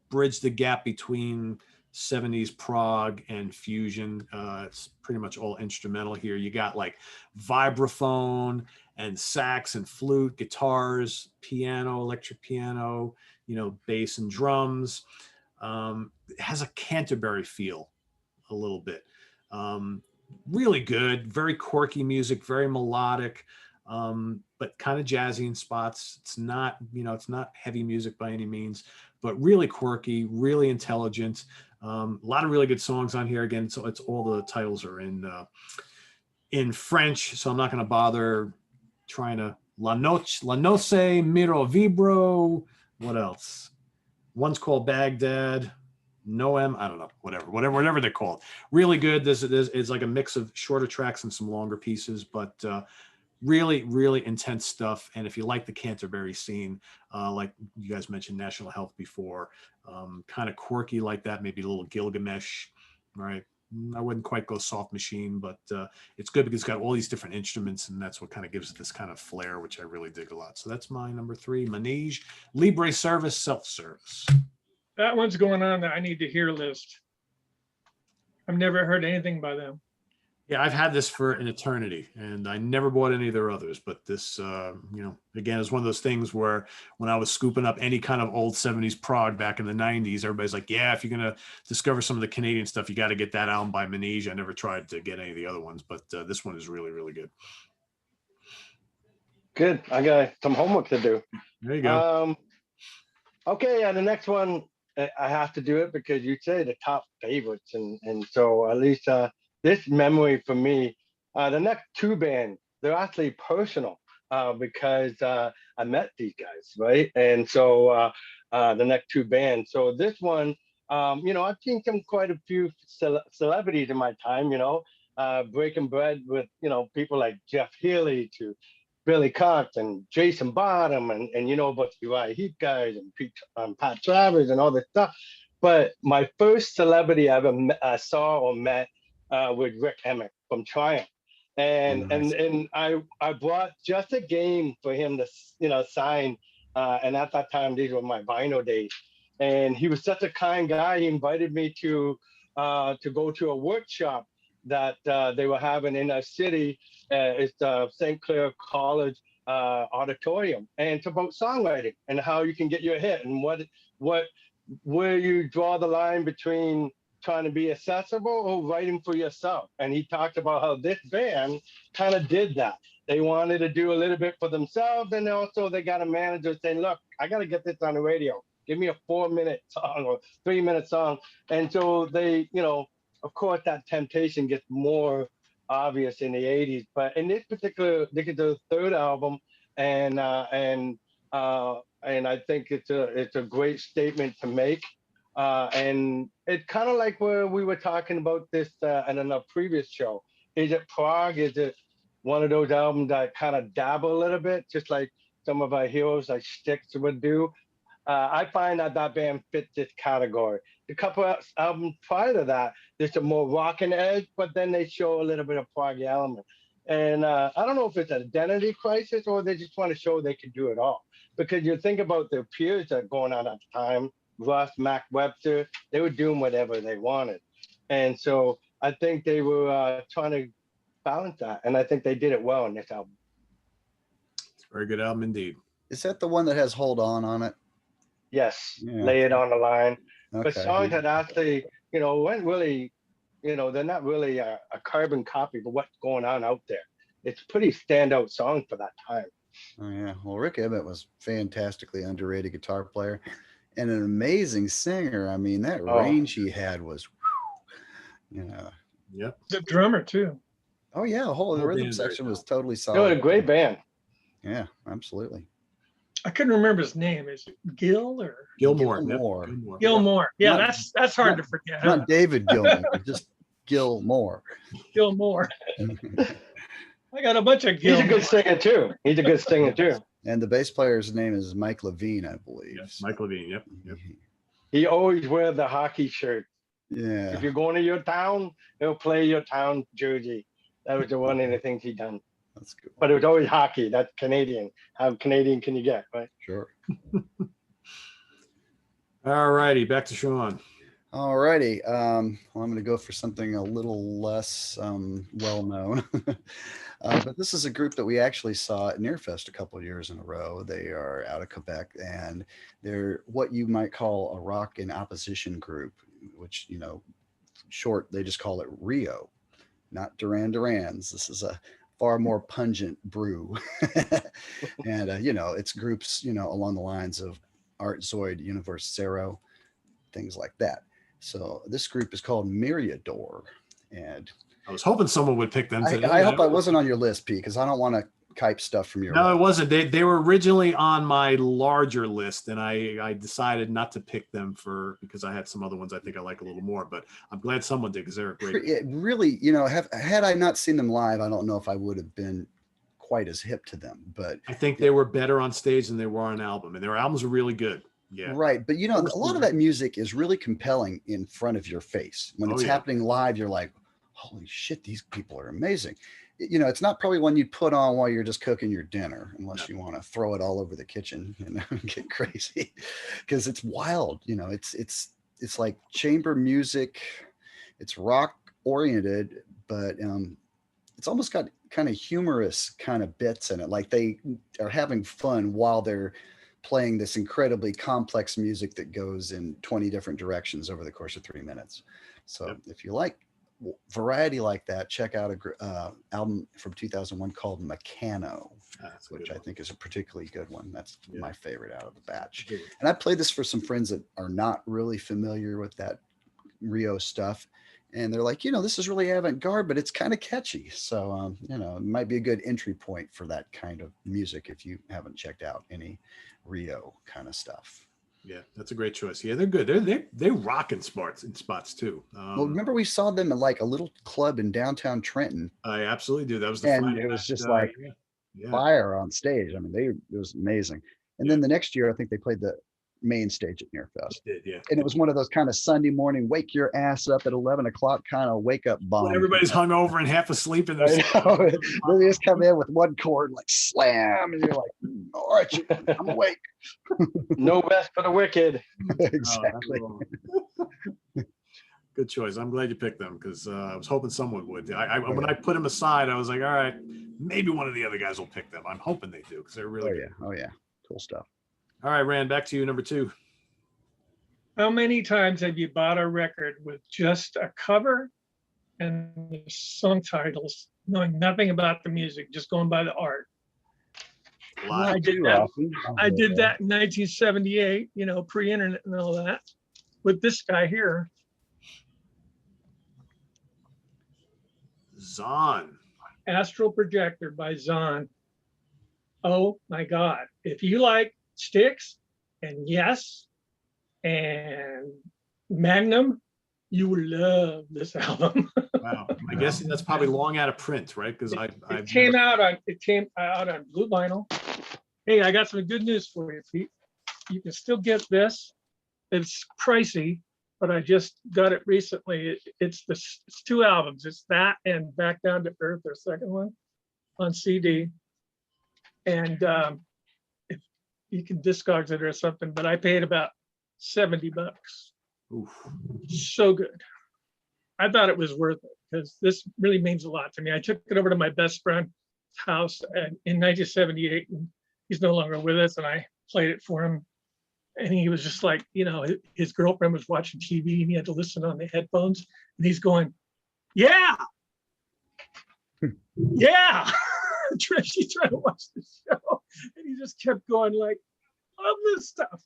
Speaker 1: bridge the gap between 70s prog and fusion. It's pretty much all instrumental here. You got like vibraphone and sax and flute, guitars, piano, electric piano, bass and drums. It has a Canterbury feel a little bit. Really good, very quirky music, very melodic, but kind of jazzy in spots. It's not, it's not heavy music by any means, but really quirky, really intelligent. A lot of really good songs on here. Again, so it's all the titles are in French, so I'm not going to bother trying to La Noche Miro Vibro. What else? One's called Baghdad. Noem, I don't know, whatever they're called. Really good. This is like a mix of shorter tracks and some longer pieces, but really, really intense stuff. And if you like the Canterbury scene, like you guys mentioned National Health before, kind of quirky like that, maybe a little Gilgamesh, right? I wouldn't quite go Soft Machine, but it's good because it's got all these different instruments, and that's what kind of gives it this kind of flair, which I really dig a lot. So that's my number 3, Manige, Libre Service, Self-Service.
Speaker 4: That one's going on the I need to hear list. I've never heard anything by them.
Speaker 1: Yeah, I've had this for an eternity, and I never bought any of their others. But this, again, is one of those things where when I was scooping up any kind of old 70s prog back in the 90s, everybody's like, yeah, if you're going to discover some of the Canadian stuff, you got to get that album by Manige. I never tried to get any of the other ones, but this one is really, really good.
Speaker 2: Good. I got some homework to do.
Speaker 1: There you go.
Speaker 2: Okay, the next one, I have to do it because you say the top favorites. And so at least this memory for me, the next 2 bands, they're actually personal because I met these guys, right? And so the next 2 bands. So this one, I've seen quite a few celebrities in my time, breaking bread with, people like Jeff Healey to Billy Cox and Jason Bottom and about the Uriah Heep guys and Pat Travers and all this stuff. But my first celebrity I ever saw or met with Rick Emmett from Triumph. And
Speaker 3: Nice.
Speaker 2: and I brought just a game for him to sign. And at that time, these were my vinyl days. And he was such a kind guy. He invited me to go to a workshop that they were having in a city. It's the St. Clair College auditorium, and it's about songwriting and how you can get your hit and where you draw the line between trying to be accessible or writing for yourself. And he talked about how this band kind of did that. They wanted to do a little bit for themselves, and also they got a manager saying, look, I got to get this on the radio. Give me a 4-minute song or 3-minute song. And so they, of course, that temptation gets more obvious in the 80s, but in this particular, this is the 3rd album, and I think it's a great statement to make, and it's kind of like where we were talking about this in a previous show. Is it prog? Is it one of those albums that kind of dabble a little bit, just like some of our heroes like Styx would do? I find that band fits this category. A couple of albums prior to that, there's a more rockin' edge, but then they show a little bit of prog element. And I don't know if it's an identity crisis or they just want to show they can do it all. Because you think about their peers that are going on at the time, Russ, Mac, Webster, they were doing whatever they wanted. And so I think they were trying to balance that. And I think they did it well in this album.
Speaker 1: It's a very good album indeed.
Speaker 3: Is that the one that has Hold On it?
Speaker 2: Yes,
Speaker 3: Yeah.
Speaker 2: Lay It on the Line.
Speaker 3: Okay.
Speaker 2: But songs that actually, weren't really, they're not really a carbon copy of what's going on out there. It's pretty standout songs for that time.
Speaker 3: Oh yeah. Well, Rick Emmett was fantastically underrated guitar player and an amazing singer. I mean, that range he had was,
Speaker 1: Yep.
Speaker 4: The drummer too.
Speaker 3: Oh yeah, the whole
Speaker 1: Whole
Speaker 3: rhythm
Speaker 1: band
Speaker 3: section
Speaker 1: very
Speaker 3: was totally
Speaker 2: They were
Speaker 3: solid.
Speaker 2: a great band.
Speaker 3: Yeah, absolutely.
Speaker 4: I couldn't remember his name. Is it Gil or
Speaker 1: Gilmore. Yep,
Speaker 3: Gilmore.
Speaker 1: Gilmore.
Speaker 4: Gilmore? Yeah,
Speaker 3: Not-
Speaker 4: that's hard to forget. Huh?
Speaker 3: Not David Gilmour, just Gilmore.
Speaker 4: Gilmore. I got a bunch of
Speaker 2: He's a
Speaker 4: Gilmore.
Speaker 2: good singer too.
Speaker 3: And the bass player's name is Mike Levine, I believe.
Speaker 1: Yes, Mike Levine. Yep. Yep.
Speaker 2: He always wears the hockey shirt.
Speaker 3: Yeah.
Speaker 2: If you're going to your town, he'll play your town jersey. That was the one of the things he done.
Speaker 3: That's good.
Speaker 2: But it was always hockey. That's Canadian. How Canadian can you get, right?
Speaker 3: Sure.
Speaker 1: All righty, back to Sean.
Speaker 3: All righty. Well, I'm going to go for something a little less well known. But this is a group that we actually saw at Nearfest a couple of years in a row. They are out of Quebec, and they're what you might call a rock in opposition group, which, you know, short, they just call it Rio, not Duran Duran's. This is a far more pungent brew. And, you know, it's groups, you know, along the lines of Art Zoid, Universe Zero, things like that. So this group is called Myriador, and
Speaker 1: I was hoping someone would pick them today.
Speaker 3: I hope I wasn't on your list, Pete, because I don't want to type stuff from your.
Speaker 1: No, it wasn't. They were originally on my larger list, and I decided not to pick them because I had some other ones I think I like a little more. But I'm glad someone did, because they're great.
Speaker 3: It really, you know, had I not seen them live, I don't know if I would have been quite as hip to them. But
Speaker 1: I think they were better on stage than they were on album, and their albums are really good. Yeah.
Speaker 3: Right. But, you know, a lot of that music is really compelling in front of your face. When it's happening live, you're like, holy shit, these people are amazing. You know, it's not probably one you'd put on while you're just cooking your dinner, unless you want to throw it all over the kitchen and get crazy, because it's wild. You know, it's like chamber music. It's rock oriented, but it's almost got kind of humorous kind of bits in it. Like they are having fun while they're playing this incredibly complex music that goes in 20 different directions over the course of 3 minutes. So if you like variety like that, check out a album from 2001 called Meccano, which I think is a particularly good one. That's my favorite out of the batch. And I played this for some friends that are not really familiar with that Rio stuff. And they're like, you know, this is really avant-garde, but it's kind of catchy. So, you know, it might be a good entry point for that kind of music if you haven't checked out any Rio kind of stuff.
Speaker 1: Yeah, that's a great choice. Yeah, they're good. They rock in spots too.
Speaker 3: Well, remember we saw them at like a little club in downtown Trenton.
Speaker 1: I absolutely do. That was the
Speaker 3: and it was just like fire on stage. I mean, it was amazing. And then the next year, I think they played the main stage at Nearfest.
Speaker 1: And
Speaker 3: it was one of those kind of Sunday morning, wake your ass up at 11 o'clock kind of wake up bomb.
Speaker 1: When everybody's hungover and half asleep in their
Speaker 3: they just come in with one chord, like slam, and you're like, all right, I'm awake.
Speaker 2: No rest for the wicked.
Speaker 3: Exactly.
Speaker 1: Good choice. I'm glad you picked them, because I was hoping someone would. When I put them aside, I was like, all right, maybe one of the other guys will pick them. I'm hoping they do, because they're really good.
Speaker 3: Oh yeah, cool stuff.
Speaker 1: All right, Rand, back to you, number 2.
Speaker 4: How many times have you bought a record with just a cover and the song titles, knowing nothing about the music, just going by the art? I did that in 1978, you know, pre-internet and all that, with this guy here.
Speaker 1: Zahn.
Speaker 4: Astral Projector by Zahn. Oh my God. If you like Styx and Yes and Magnum, you will love this album.
Speaker 1: Wow. I guess that's probably long out of print, right? Because
Speaker 4: it came out on blue vinyl. Hey, I got some good news for you, Pete. You can still get this. It's pricey, but I just got it recently. It's 2 albums. It's that and Back Down to Earth, their second one, on CD. And if you can Discogs it or something, but I paid about $70.
Speaker 1: Oof.
Speaker 4: So good. I thought it was worth it, because this really means a lot to me. I took it over to my best friend's house in 1978, and he's no longer with us, and I played it for him. And he was just like, you know, his girlfriend was watching TV and he had to listen on the headphones, and he's going, yeah, yeah. She's trying to watch the show, and he just kept going like, love this stuff.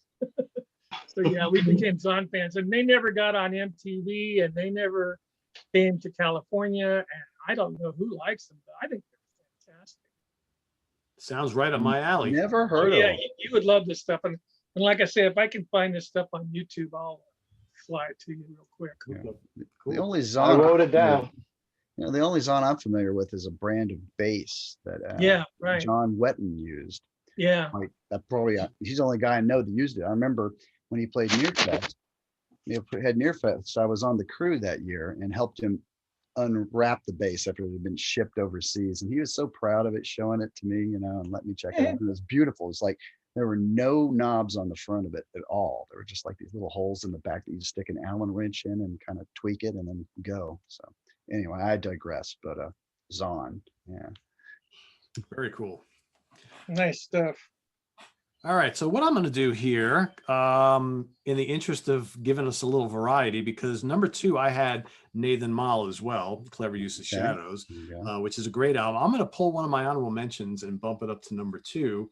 Speaker 4: So yeah, we became Zahn fans, and they never got on MTV, and they never came to California, and I don't know who likes them, but I think they're fantastic.
Speaker 1: Sounds right up my alley.
Speaker 3: Never heard of them.
Speaker 4: You would love this stuff. And like I say, if I can find this stuff on YouTube, I'll fly it to you real quick.
Speaker 3: Yeah. Cool. The only Zahn
Speaker 2: I wrote it down.
Speaker 3: You know, the only Zahn I'm familiar with is a brand of bass that John Wetton used.
Speaker 4: Yeah.
Speaker 3: Like that probably, he's the only guy I know that used it. I remember when he played Nearfest, had Nearfest, I was on the crew that year and helped him unwrap the bass after it had been shipped overseas. And he was so proud of it, showing it to me, and let me check it out. It was beautiful. It's like there were no knobs on the front of it at all. There were just like these little holes in the back that you stick an Allen wrench in and kind of tweak it and then go. So anyway, I digress, but Zon, yeah.
Speaker 1: Very cool.
Speaker 4: Nice stuff.
Speaker 1: All right, so what I'm going to do here, in the interest of giving us a little variety, because number 2, I had Nathan Mall as well, Clever Use of Shadows, which is a great album. I'm going to pull one of my honorable mentions and bump it up to number 2.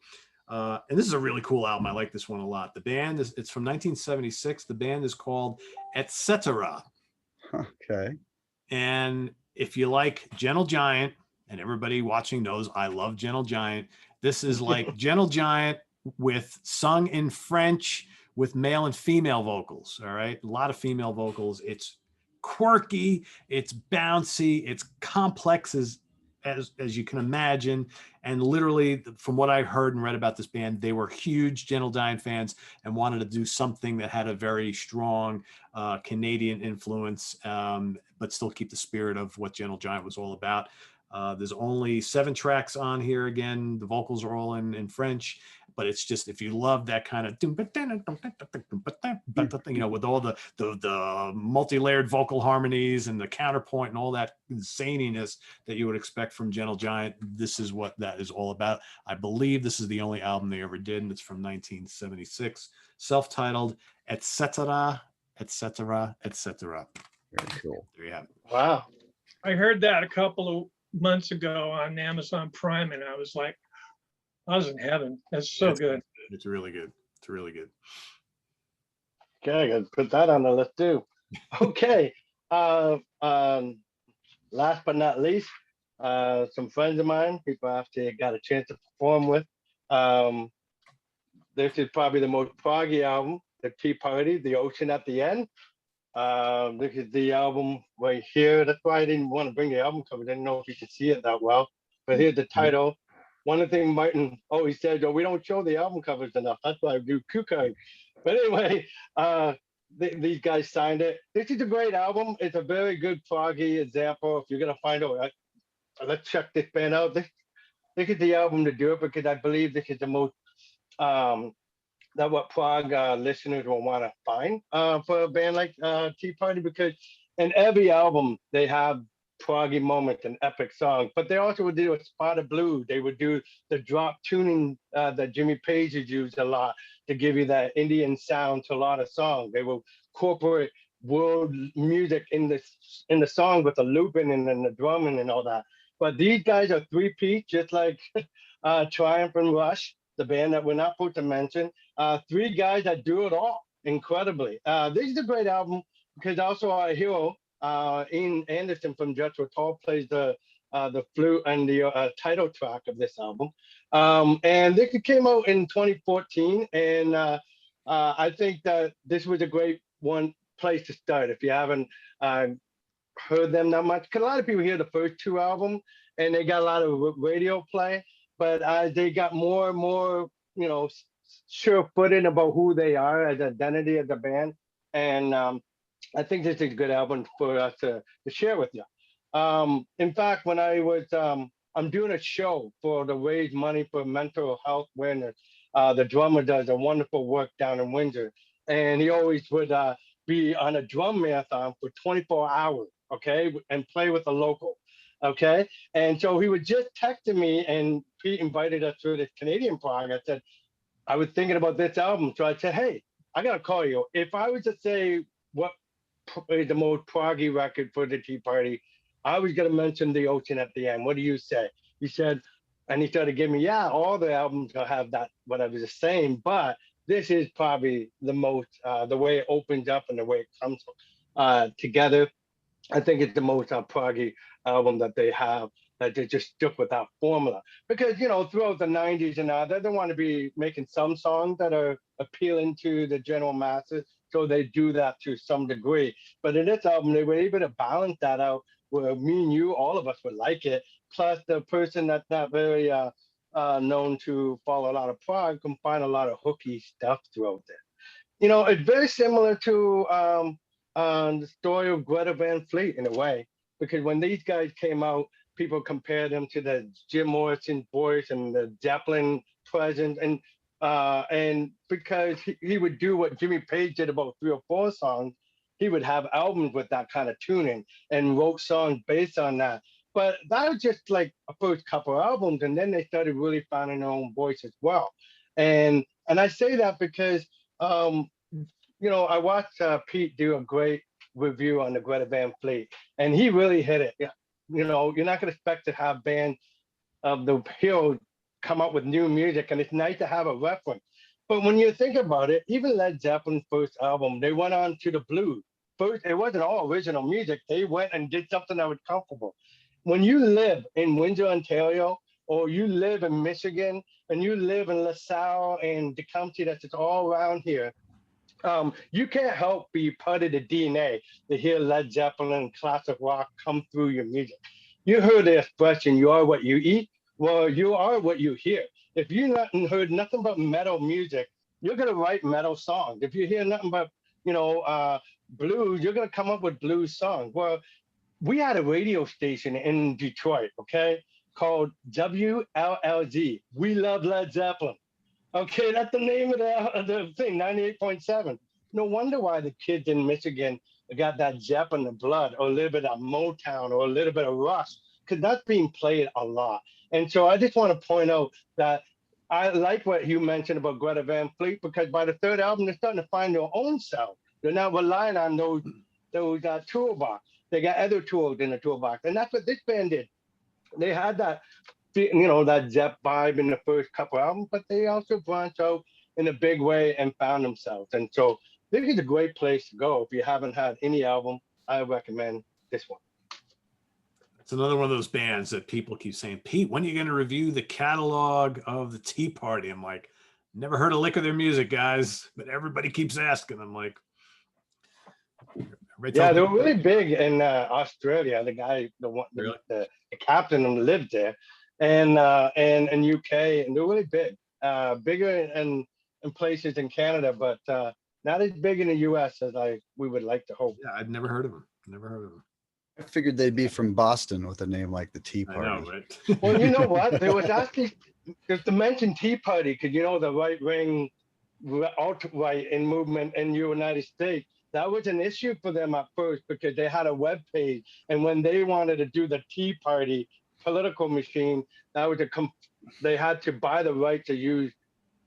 Speaker 1: And this is a really cool album. I like this one a lot. The band it's from 1976. The band is called Etc.
Speaker 3: Okay.
Speaker 1: And if you like Gentle Giant, and everybody watching knows I love Gentle Giant, this is like Gentle Giant with sung in French with male and female vocals. All right. A lot of female vocals. It's quirky. It's bouncy. It's complex as you can imagine. And literally from what I've heard and read about this band, they were huge Gentle Giant fans and wanted to do something that had a very strong Canadian influence, but still keep the spirit of what Gentle Giant was all about. There's only 7 tracks on here. Again, the vocals are all in French, but it's just, if you love that kind of, with all the multi-layered vocal harmonies and the counterpoint and all that zaniness that you would expect from Gentle Giant, this is what that is all about. I believe this is the only album they ever did, and it's from 1976, self-titled, etc., etc., etc.
Speaker 3: Very cool.
Speaker 1: There you have it.
Speaker 2: Wow.
Speaker 4: I heard that a couple of months ago on Amazon Prime, and I was like, I was in heaven. That's so good.
Speaker 1: It's really good. It's really good.
Speaker 2: Okay, I gotta put that on the list too. Okay. Last but not least, some friends of mine, people I actually got a chance to perform with. This is probably the most proggy album, the Tea Party, The Ocean at the End. This is the album right here. That's why I didn't want to bring the album cover. I didn't know if you could see it that well. But here's the title. One of the things Martin always says, oh, we don't show the album covers enough. That's why I do cue cards. But anyway, these guys signed it. This is a great album. It's a very good proggy example. If you're going to find out, let's check this band out. This is the album to do it, because I believe this is the most that what prog listeners will want to find for a band like Tea Party, because in every album they have proggy moments and epic songs, but they also would do a spot of blue. They would do the drop tuning that Jimmy Page has used a lot to give you that Indian sound to a lot of songs. They will incorporate world music in the song with the looping and then the drumming and all that. But these guys are 3-piece, just like Triumph and Rush, the band that we're not supposed to mention. 3 guys that do it all incredibly. This is a great album, because also our hero, Ian Anderson from Jethro Tull, plays the flute and the title track of this album. And this came out in 2014, and I think that this was a great place to start if you haven't heard them that much. Because a lot of people hear the first 2 albums and they got a lot of radio play, but they got more and more, sure-footed about who they are as identity as a band. And I think this is a good album for us to share with you. In fact, when I was, I'm doing a show for to raise money for mental health awareness. The drummer does a wonderful work down in Windsor, and he always would be on a drum marathon for 24 hours, okay, and play with a local, okay? And so he was just texting me, and Pete invited us to this Canadian Prog. I said, I was thinking about this album. So I said, hey, I got to call you. If I was to say what is the most proggy record for the Tea Party, I was going to mention The Ocean at the End. What do you say? He said, and he started giving me, yeah, all the albums will have that, what I was just saying, but this is probably the most, the way it opens up and the way it comes together. I think it's the most proggy album that they have, that they just stuck with that formula. Because, throughout the 90s and they don't want to be making some songs that are appealing to the general masses, so they do that to some degree. But in this album, they were able to balance that out where me and you, all of us would like it. Plus the person that's not very known to follow a lot of prog can find a lot of hooky stuff throughout there. You know, it's very similar to the story of Greta Van Fleet in a way, because when these guys came out, people compared them to the Jim Morrison voice and the Zeppelin presence, and because he would do what Jimmy Page did about 3 or 4 songs, he would have albums with that kind of tuning and wrote songs based on that. But that was just like a first couple of albums, and then they started really finding their own voice as well. And I say that because you know, I watched Pete do a great review on the Greta Van Fleet, and he really hit it. Yeah, you know, you're not going to expect to have bands of the hero come up with new music, and it's nice to have a reference. But when you think about it, even Led Zeppelin's first album, they went on to the blues. First, it wasn't all original music. They went and did something that was comfortable. When you live in Windsor, Ontario, or you live in Michigan, and you live in LaSalle and Tecumseh, that's just all around here, you can't help be part of the DNA to hear Led Zeppelin and classic rock come through your music. You heard the expression, you are what you eat. Well, you are what you hear. If you heard nothing but metal music, you're going to write metal songs. If you hear nothing but, you know, blues, you're going to come up with blues songs. Well, we had a radio station in Detroit, okay, called WLLZ. We love Led Zeppelin. Okay, that's the name of the thing, 98.7. No wonder why the kids in Michigan got that Zeppelin in the blood, or a little bit of Motown, or a little bit of Rush, because that's being played a lot. And so I just want to point out that I like what you mentioned about Greta Van Fleet, because by the third album, they're starting to find their own sound. They're not relying on those toolbox. They got other tools in the toolbox. And that's what this band did. They had that, you know, that Zepp vibe in the first couple albums, but they also branched out in a big way and found themselves. And so this is a great place to go. If you haven't had any album, I recommend this one.
Speaker 1: It's another one of those bands that people keep saying, Pete, when are you going to review the catalog of the Tea Party? I'm like, never heard a lick of their music, guys, but everybody keeps asking. I'm like,
Speaker 2: yeah, they were really big in Australia. The guy,
Speaker 1: Really?
Speaker 2: the captain lived there, and UK, and they're really big, bigger in places in Canada, but not as big in the US as we would like to hope.
Speaker 1: Yeah, I've never heard of them. Never heard of them.
Speaker 3: I figured they'd be from Boston with a name like the Tea Party.
Speaker 1: I know, right?
Speaker 2: Well, you know what? There was actually, to mention Tea Party, because you know the right wing, alt-right in movement in the United States, that was an issue for them at first, because they had a web page, and when they wanted to do the Tea Party political machine, that was they had to buy the right to use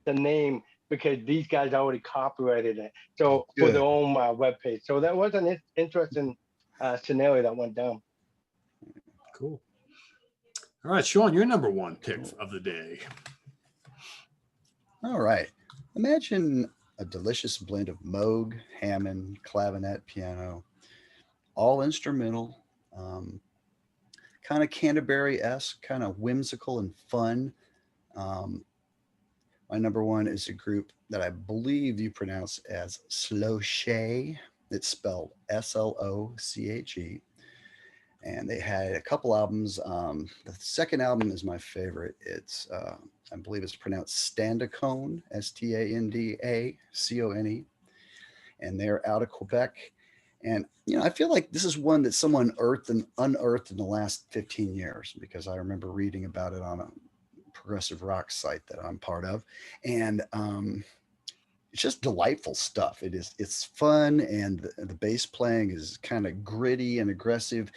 Speaker 2: the name, because these guys already copyrighted it. So for their own web page. So that was an interesting scenario that went down.
Speaker 1: Cool. All right, Sean, your number one pick of the day.
Speaker 3: All right. Imagine a delicious blend of Moog, Hammond, clavinet, piano, all instrumental, kind of Canterbury-esque, kind of whimsical and fun. My number one is a group that I believe you pronounce as Sloche. It's spelled Sloche. And they had a couple albums. The second album is my favorite. It's, I believe it's pronounced Standacone, Standacone. And they're out of Quebec. And, you know, I feel like this is one that someone unearthed in the last 15 years, because I remember reading about it on a progressive rock site that I'm part of. And it's just delightful stuff. It's fun, and the bass playing is kind of gritty and aggressive,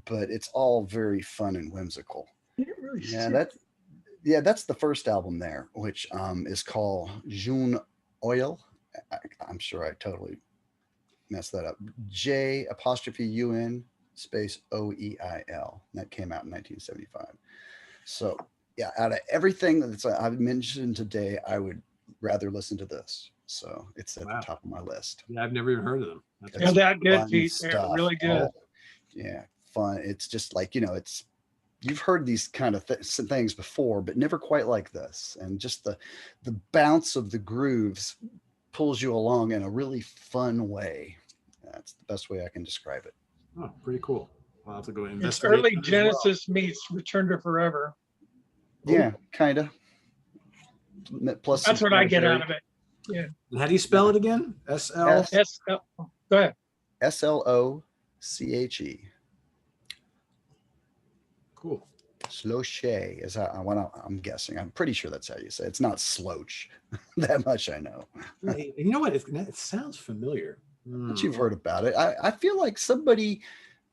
Speaker 3: but it's all very fun and whimsical. That's the first album there, which is called June Oil. I'm sure I totally messed that up. J'_UN space OEIL. That came out in 1975. So yeah, out of everything that I've mentioned today, I would rather listen to this. So it's at the top of my list.
Speaker 1: Yeah, I've never even heard of them.
Speaker 4: That's that good, Pete. They're really good.
Speaker 3: Yeah, fun. It's just like, you know, you've heard these kind of things before, but never quite like this. And just the bounce of the grooves pulls you along in a really fun way. That's the best way I can describe it.
Speaker 1: Oh, pretty cool. I'll have to go
Speaker 4: It's
Speaker 1: investigate.
Speaker 4: early Genesis meets Return to Forever.
Speaker 3: Yeah, kind of. Plus,
Speaker 4: That's
Speaker 3: some
Speaker 4: what I get
Speaker 3: commentary.
Speaker 4: out of it. Yeah.
Speaker 1: And how do you spell it again? S-L?
Speaker 3: S-
Speaker 4: S. Go ahead.
Speaker 3: Sloche.
Speaker 1: Cool.
Speaker 3: Sloche is how I'm guessing. I'm pretty sure that's how you say it. It's not sloach. That much I know.
Speaker 1: You know what? It sounds familiar.
Speaker 3: But you've heard about it. I feel like somebody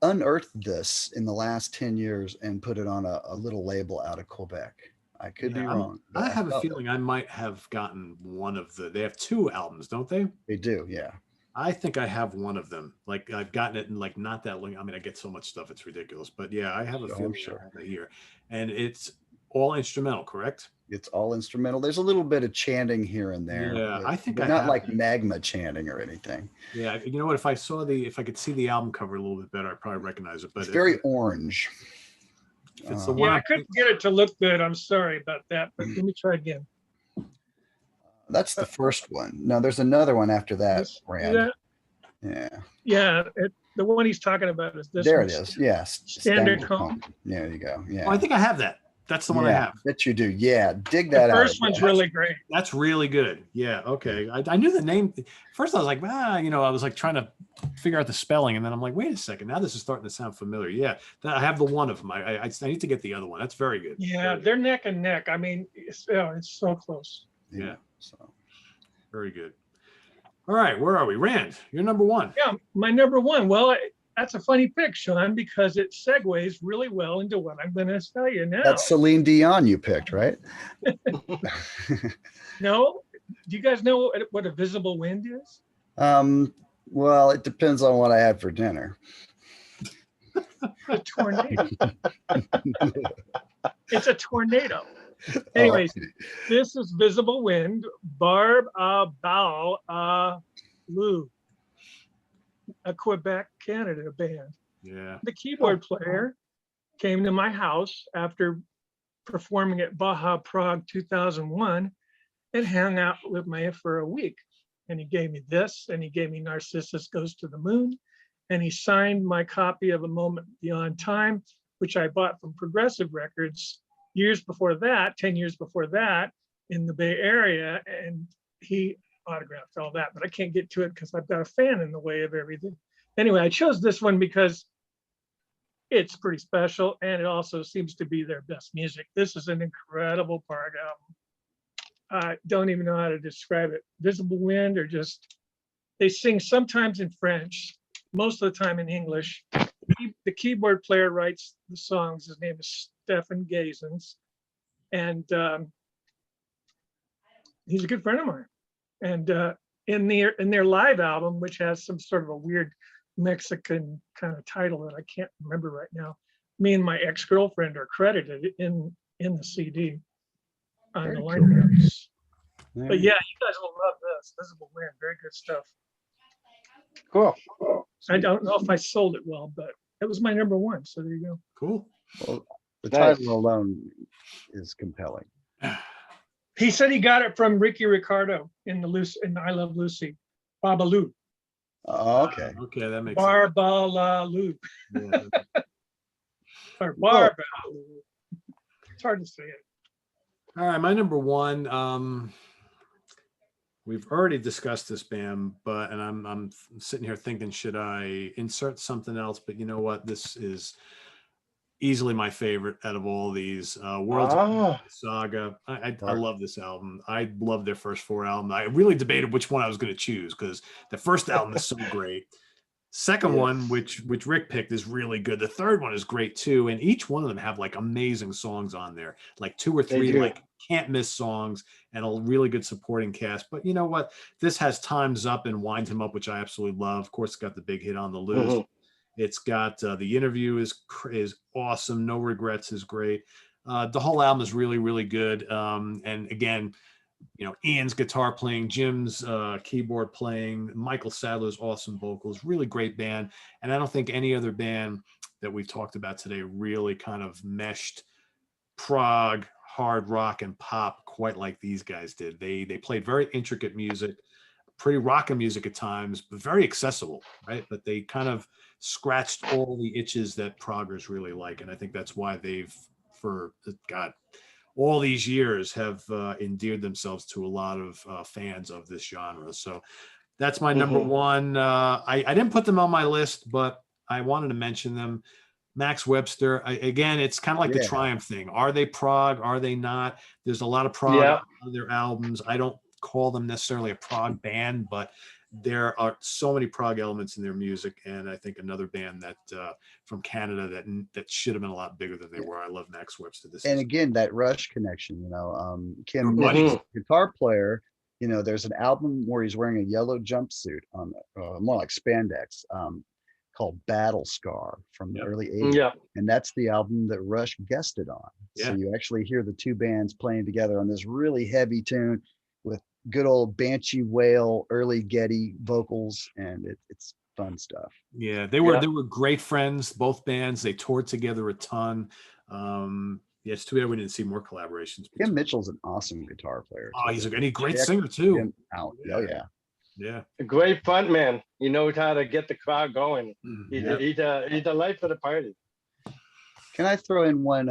Speaker 3: unearthed this in the last 10 years and put it on a little label out of Quebec. I could be
Speaker 1: Yeah,
Speaker 3: wrong. but
Speaker 1: I have a
Speaker 3: felt
Speaker 1: feeling I might have gotten one of they have 2 albums, don't they?
Speaker 3: they do. Yeah.
Speaker 1: I think I have one of them. Like I've gotten it in like not that long. I mean, I get so much stuff, it's ridiculous. But yeah, I have a
Speaker 3: Sure,
Speaker 1: feeling
Speaker 3: sure.
Speaker 1: I have it here. And it's all instrumental, correct?
Speaker 3: It's all instrumental. There's a little bit of chanting here and there.
Speaker 1: Yeah,
Speaker 3: but-
Speaker 1: I think
Speaker 3: but
Speaker 1: I
Speaker 3: not
Speaker 1: have
Speaker 3: like
Speaker 1: that.
Speaker 3: magma chanting or anything.
Speaker 1: Yeah, you know what? If I could see the album cover a little bit better, I'd probably recognize it. But
Speaker 3: It's very orange.
Speaker 1: if it's the one,
Speaker 4: Yeah, I
Speaker 1: I'm
Speaker 4: couldn't get it to look good. I'm sorry about that, but let me try again.
Speaker 3: That's the first one. No, there's another one after that,
Speaker 4: This-
Speaker 3: Rand.
Speaker 4: that-
Speaker 3: Yeah.
Speaker 4: Yeah, the one he's talking about is this
Speaker 3: There
Speaker 4: one.
Speaker 3: it is. Yes.
Speaker 4: Standard Cone.
Speaker 3: There you go. Yeah.
Speaker 1: oh, I think I have that. That's the one I
Speaker 3: Yeah,
Speaker 1: have.
Speaker 3: Bet you do. Yeah. Dig
Speaker 4: The
Speaker 3: that out.
Speaker 4: first one's really great.
Speaker 1: That's really good. Yeah. Okay. I knew the name. First, I was like, I was like trying to figure out the spelling, and then I'm like, wait a second. Now this is starting to sound familiar. Yeah. I have the one of them. I need to get the other one. That's very good.
Speaker 4: Yeah,
Speaker 1: Very good.
Speaker 4: they're neck and neck. I mean, it's so close.
Speaker 1: Yeah.
Speaker 3: So
Speaker 1: Very good. All right. Where are we? Rand, you're number 1.
Speaker 4: Yeah, my number one. Well, that's a funny pick, Sean, because it segues really well into what I'm going to tell you now.
Speaker 3: that's Celine Dion you picked, right?
Speaker 4: No, do you guys know what a visible wind is?
Speaker 3: Well, it depends on what I had for dinner.
Speaker 4: A tornado. It's a tornado. Anyways,
Speaker 3: Oh, okay.
Speaker 4: this is Visible Wind, Barb Bao Lou, a Quebec, Canada band.
Speaker 1: Yeah.
Speaker 4: The keyboard player came to my house after performing at Baja Prague 2001 and hung out with me for a week. And he gave me this, and he gave me Narcissus Goes to the Moon, and he signed my copy of A Moment Beyond Time, which I bought from Progressive Records years before that, 10 years before that, in the Bay Area, and he autographed all that, but I can't get to it because I've got a fan in the way of everything. Anyway, I chose this one because it's pretty special, and it also seems to be their best music. This is an incredible Prog album. I don't even know how to describe it. Visible Wind, or just, they sing sometimes in French, most of the time in English. The keyboard player writes the songs. His name is Stefan Gazens, and he's a good friend of mine. And in their live album, which has some sort of a weird Mexican kind of title that I can't remember right now, me and my ex-girlfriend are credited in the CD on
Speaker 3: Very
Speaker 4: the
Speaker 3: cool.
Speaker 4: line notes.
Speaker 3: There
Speaker 4: But
Speaker 3: you
Speaker 4: yeah, you guys will love this. Visible Wind, very good stuff.
Speaker 2: Cool.
Speaker 4: I don't know if I sold it well, but it was my number one. So there you go.
Speaker 1: Cool.
Speaker 3: go. Well, the
Speaker 2: Nice.
Speaker 3: title alone is compelling.
Speaker 4: He said he got it from Ricky Ricardo in I Love Lucy. Babalu.
Speaker 3: Oh, okay.
Speaker 1: Okay. That makes sense.
Speaker 4: Barbalalu.
Speaker 1: Yeah.
Speaker 4: Or Barbalu. It's hard to say it.
Speaker 1: All right, my number 1. We've already discussed this band, but I'm sitting here thinking, should I insert something else? But you know what? This is easily my favorite out of all these. World's
Speaker 2: Ah.
Speaker 1: Saga. I
Speaker 3: Right.
Speaker 1: love this album. I love their first 4 albums. I really debated which one I was going to choose because the first album is so great. Second one, which Rick picked, is really good. The third one is great too, and each one of them have like amazing songs on there, like 2 or 3
Speaker 2: do.
Speaker 1: like can't miss songs, and a really good supporting cast. But you know what? This has Time's Up and Wind Him Up, which I absolutely love. Of course, it's got the big hit on the loose.
Speaker 2: Mhm.
Speaker 1: It's got The Interview is awesome. No Regrets is great. The whole album is really, really good. And again, Ian's guitar playing, Jim's keyboard playing, Michael Sadler's awesome vocals, really great band. And I don't think any other band that we've talked about today really kind of meshed prog, hard rock, and pop quite like these guys did. They played very intricate music, pretty rockin' music at times, but very accessible, right? But they kind of scratched all the itches that proggers really like. And I think that's why they've, for God, all these years have endeared themselves to a lot of fans of this genre. So that's my number one. I didn't put them on my list, but I wanted to mention them. Max Webster, again, it's kind of like the Triumph thing. Are they prog? Are they not? There's a lot of prog on their albums. I don't call them necessarily a prog band, but there are so many prog elements in their music. And I think another band that from Canada that should have been a lot bigger than they were. I love Max Webster.
Speaker 3: Again, that Rush connection, Kim Mitchell, guitar player, there's an album where he's wearing a yellow jumpsuit on more like spandex, called Battle Scar from the early 80s.
Speaker 2: Yeah.
Speaker 3: And that's the album that Rush guested on.
Speaker 1: Yeah.
Speaker 3: So you actually hear the two bands playing together on this really heavy tune with good old Banshee Whale, early Getty vocals, and it's fun stuff.
Speaker 1: Yeah, they were great friends, both bands. They toured together a ton. It's too bad we didn't see more collaborations.
Speaker 3: Kim Mitchell's an awesome guitar player.
Speaker 1: Oh, he's a great singer too.
Speaker 3: Yeah.
Speaker 2: A great front man. He knows how to get the crowd going. He's a life of the party.
Speaker 3: Can I throw in one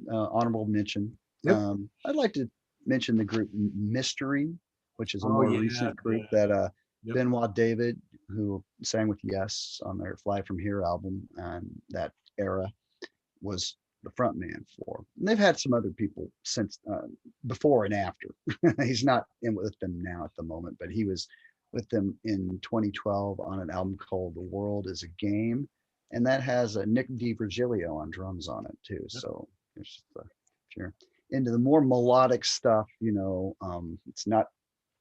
Speaker 3: honorable mention?
Speaker 1: Yep.
Speaker 3: I'd like to mention the group Mystery, which is a more recent group that Benoit David, who sang with Yes on their Fly From Here album, and that era was the front man for. And they've had some other people since before and after. He's not in with them now at the moment, but he was with them in 2012 on an album called The World Is a Game, and that has a Nick DiVirgilio on drums on it too. So if you're into the more melodic stuff, it's not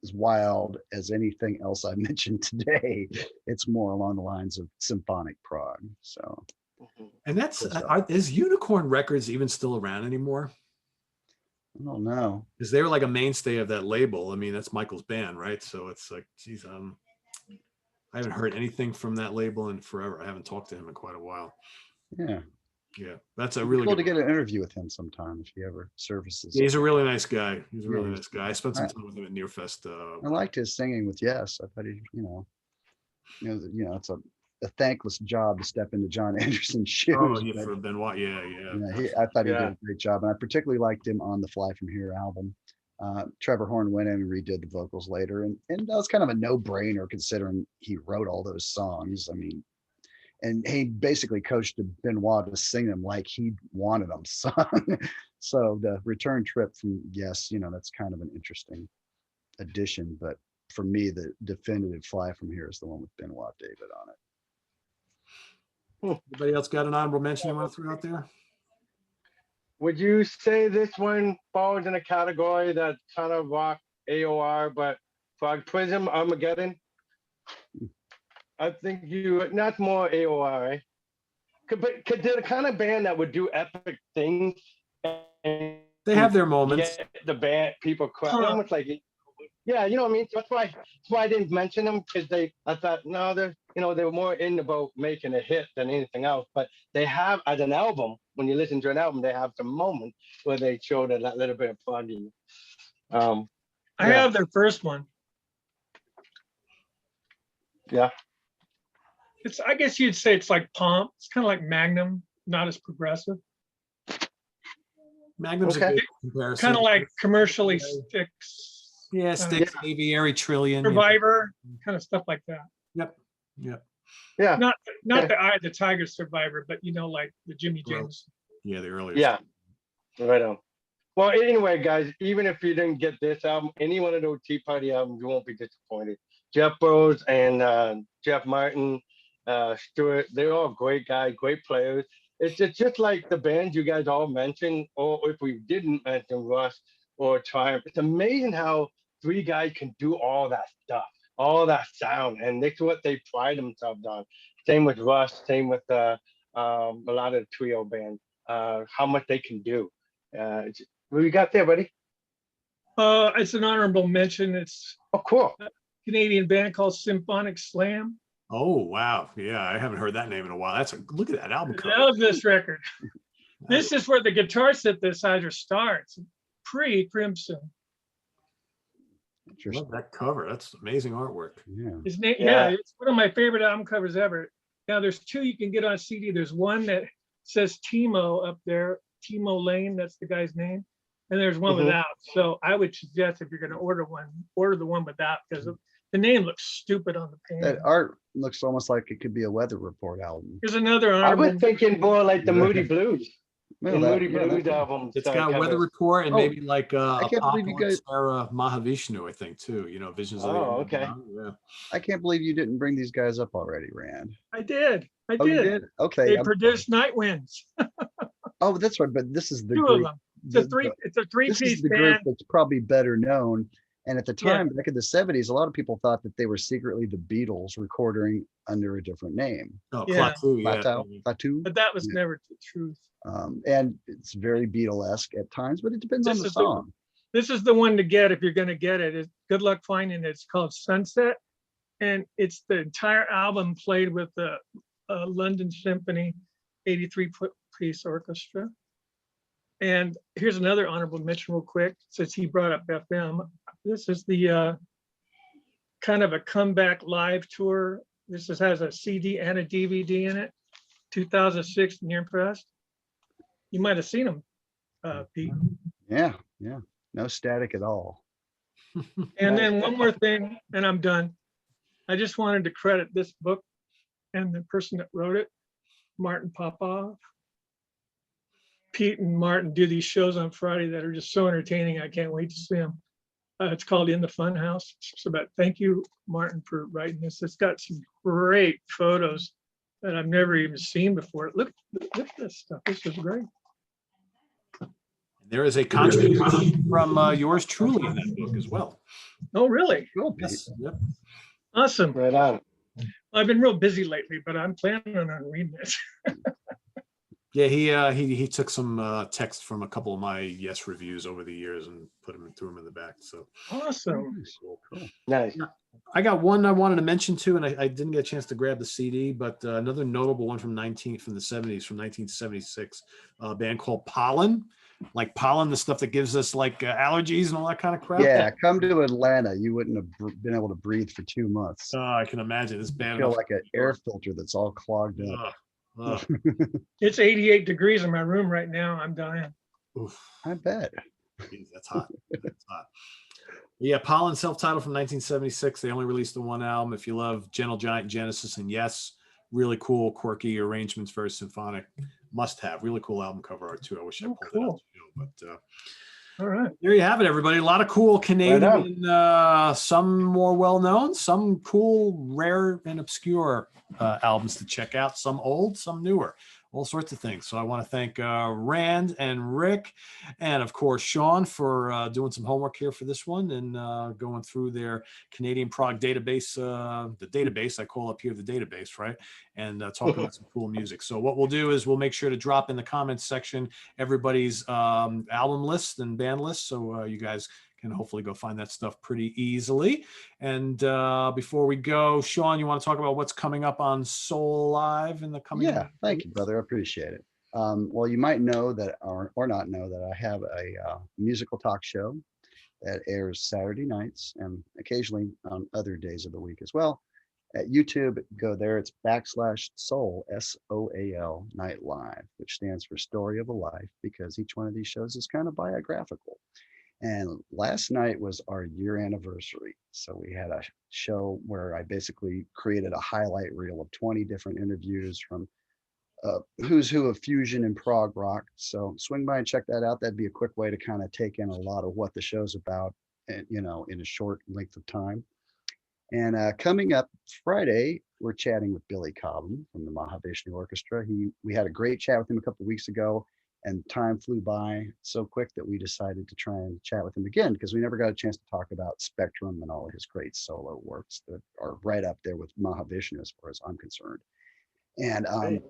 Speaker 3: as wild as anything else I mentioned today. It's more along the lines of symphonic prog. So,
Speaker 1: and is Unicorn Records even still around anymore?
Speaker 3: I don't know.
Speaker 1: Because they were like a mainstay of that label. I mean, that's Michael's band, right? So it's like, geez, I haven't heard anything from that label in forever. I haven't talked to him in quite a while.
Speaker 3: Yeah.
Speaker 1: Yeah, that's a really
Speaker 3: cool
Speaker 1: good
Speaker 3: to get an interview with him sometime if he ever surfaces.
Speaker 1: Yeah, he's a really nice guy. He's a really nice guy. I spent some time with him at Nearfest.
Speaker 3: I liked his singing with Yes. I thought he, it's a thankless job to step into John Anderson's shoes.
Speaker 1: Oh, yeah, for Benoit. Yeah.
Speaker 3: I thought he did a great job, and I particularly liked him on the Fly From Here album. Trevor Horn went in and redid the vocals later, and that was kind of a no-brainer considering he wrote all those songs. I mean, and he basically coached Benoit to sing them like he wanted them sung. So the return trip from Yes, that's kind of an interesting addition. But for me, the definitive Fly From Here is the one with Benoit David on it.
Speaker 1: Anybody else got an honorable mention you want to throw out there?
Speaker 2: Would you say this one falls in a category that kind of rock AOR, but Frog Prism, Armageddon? I think not more AOR, right? Because they're the kind of band that would do epic things. And
Speaker 1: they have their moments.
Speaker 2: The band, people cry. Almost like, yeah, you know what I mean? That's why I didn't mention them, because I thought, no, they were more in about making a hit than anything else. But they have, as an album, when you listen to an album, they have some moments where they showed that little bit of fun.
Speaker 4: I have their first one.
Speaker 2: Yeah.
Speaker 4: I guess you'd say it's like Pomp. It's kind of like Magnum, not as progressive.
Speaker 1: Magnum's a good comparison.
Speaker 4: Kind of like commercially Styx.
Speaker 1: Yeah, Styx, Aviary, Trillion.
Speaker 4: Survivor, kind of stuff like that.
Speaker 1: Yep.
Speaker 2: Yeah.
Speaker 4: Not the Eye of the Tiger Survivor, but like the Jimmy James.
Speaker 1: Yeah, the earlier.
Speaker 2: Yeah. Right on. Well, anyway, guys, even if you didn't get this album, any one of those Tea Party albums, you won't be disappointed. Jeff Burrows and Jeff Martin, Stewart, they're all great guys, great players. It's just like the bands you guys all mentioned, or if we didn't mention Russ or Triumph. It's amazing how three guys can do all that stuff, all that sound, and that's what they pride themselves on. Same with Russ, same with a lot of the trio bands, how much they can do. What you got there, buddy?
Speaker 4: It's an honorable mention. It's
Speaker 2: cool.
Speaker 4: A Canadian band called Symphonic Slam.
Speaker 1: Oh wow, yeah, I haven't heard that name in a while. Look at that album cover.
Speaker 4: I love this record. This is where the guitar synthesizer starts, pre-Crimson.
Speaker 1: I love that cover. That's amazing artwork.
Speaker 3: Yeah.
Speaker 4: His name, it's one of my favorite album covers ever. Now there's two you can get on CD. There's one that says Timo up there, Timo Lane. That's the guy's name. and there's one
Speaker 2: Mhm.
Speaker 4: without. So I would suggest if you're going to order one, order the one without, because the name looks stupid on the pan.
Speaker 3: That art looks almost like it could be a weather report album.
Speaker 4: Here's another
Speaker 2: I was
Speaker 4: honorable.
Speaker 2: thinking more like the
Speaker 3: Yeah.
Speaker 2: Moody Blues.
Speaker 3: Well,
Speaker 2: The
Speaker 3: that-
Speaker 2: Moody
Speaker 3: yeah, that-
Speaker 2: Blues albums.
Speaker 1: It's got Weather
Speaker 2: covers.
Speaker 1: Report and
Speaker 3: Oh,
Speaker 1: maybe like
Speaker 3: I can't believe you
Speaker 1: Apocalypse
Speaker 3: guys-
Speaker 1: era Mahavishnu, I think too. Visions of the
Speaker 2: Oh,
Speaker 1: End
Speaker 2: okay.
Speaker 1: Beyond, yeah.
Speaker 3: I can't believe you didn't bring these guys up already, Rand.
Speaker 4: I did. I
Speaker 3: Oh, you
Speaker 4: did.
Speaker 3: did? Okay.
Speaker 4: They
Speaker 3: I'm-
Speaker 4: produced Night Winds.
Speaker 3: Oh, that's right. But this is the
Speaker 4: Two of
Speaker 3: group.
Speaker 4: them. It's a three. It's a
Speaker 3: This is
Speaker 4: three-piece
Speaker 3: the group
Speaker 4: band.
Speaker 3: that's probably better known. And at the
Speaker 4: Yeah.
Speaker 3: time, back in the 70s, a lot of people thought that they were secretly the Beatles recording under a different name.
Speaker 1: Oh,
Speaker 4: Yeah.
Speaker 1: Klaatu, yeah.
Speaker 3: Klaatu.
Speaker 4: But that was
Speaker 3: Yeah.
Speaker 4: never the truth.
Speaker 3: And it's very Beatle-esque at times, but it depends on
Speaker 4: This
Speaker 3: the
Speaker 4: is the-
Speaker 3: song.
Speaker 4: This is the one to get if you're going to get it. Good luck finding it. It's called Sunset, and it's the entire album played with the London Symphony 83-piece orchestra. And here's another honorable mention real quick, since he brought up FM. This is the kind of a comeback live tour. Has a CD and a DVD in it. 2006, Near Impressed. You might have seen them, Pete.
Speaker 3: Yeah. No static at all.
Speaker 4: And then one more thing, and I'm done. I just wanted to credit this book and the person that wrote it, Martin Popov. Pete and Martin do these shows on Friday that are just so entertaining. I can't wait to see them. It's called In the Fun House. So, but thank you, Martin, for writing this. It's got some great photos that I've never even seen before. Look at this stuff. This is great.
Speaker 1: There is a contribution from yours truly in that book as well.
Speaker 4: Oh, really?
Speaker 3: Cool, Pete.
Speaker 1: Yes. Yep.
Speaker 4: Awesome.
Speaker 2: Right on.
Speaker 4: I've been real busy lately, but I'm planning on reading it.
Speaker 1: Yeah, he took some text from a couple of my Yes reviews over the years and threw them in the back. So
Speaker 4: Awesome.
Speaker 3: Cool.
Speaker 2: Nice.
Speaker 1: I got one I wanted to mention too, and I didn't get a chance to grab the CD, but another notable one from the 70s, from 1976, a band called Pollen. Like pollen, the stuff that gives us like allergies and all that kind of crap.
Speaker 3: Yeah, come to Atlanta. You wouldn't have been able to breathe for 2 months.
Speaker 1: I can imagine this band.
Speaker 3: Feel like an air filter that's all clogged up.
Speaker 4: It's 88 degrees in my room right now. I'm dying.
Speaker 1: Oof.
Speaker 3: I bet.
Speaker 1: Jeez, that's hot. That's hot. Yeah, Pollen, self-titled from 1976. They only released the one album. If you love Gentle Giant, Genesis, and Yes, really cool, quirky arrangements, very symphonic. Must have. Really cool album cover art too. I wish I pulled it out. But
Speaker 4: All right.
Speaker 1: there you have it, everybody. A lot of cool Canadian, some more well-known, some cool, rare, and obscure albums to check out. Some old, some newer. All sorts of things. So I want to thank Rand and Rick, and of course Sean for doing some homework here for this one and going through their Canadian Prog database, the database I call up here the database, right? And talking about some cool music. So what we'll do is we'll make sure to drop in the comments section everybody's album list and band list, so you guys can hopefully go find that stuff pretty easily. And before we go, Sean, you want to talk about what's coming up on Soul Live in the coming?
Speaker 3: Yeah, thank you, brother. I appreciate it. Well, you might know that, or not know that I have a musical talk show that airs Saturday nights and occasionally on other days of the week as well. At YouTube, go there. It's /Soul, SOAL, Night Live, which stands for Story of a Life, because each one of these shows is kind of biographical. And last night was our year anniversary. So we had a show where I basically created a highlight reel of 20 different interviews from who's who of fusion and prog rock. So swing by and check that out. That'd be a quick way to kind of take in a lot of what the show's about, and, in a short length of time. And coming up Friday, we're chatting with Billy Cobham from the Mahavishnu Orchestra. We had a great chat with him a couple of weeks ago. And time flew by so quick that we decided to try and chat with him again, because we never got a chance to talk about Spectrum and all of his great solo works that are right up there with Mahavishnu as far as I'm concerned. And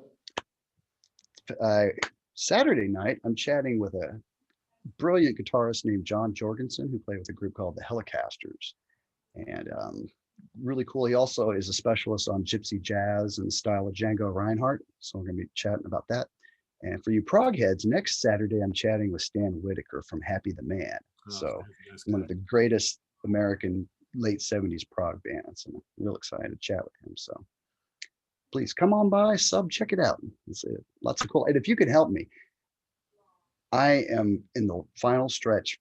Speaker 3: Saturday night, I'm chatting with a brilliant guitarist named John Jorgensen, who played with a group called the Helicasters. And really cool. He also is a specialist on gypsy jazz and the style of Django Reinhardt. So we're going to be chatting about that. And for you prog heads, next Saturday, I'm chatting with Stan Whittaker from Happy the Man. So one of the greatest American late 70s prog bands. And I'm real excited to chat with him. So please come on by, check it out. It's lots of cool. And if you could help me, I am in the final stretch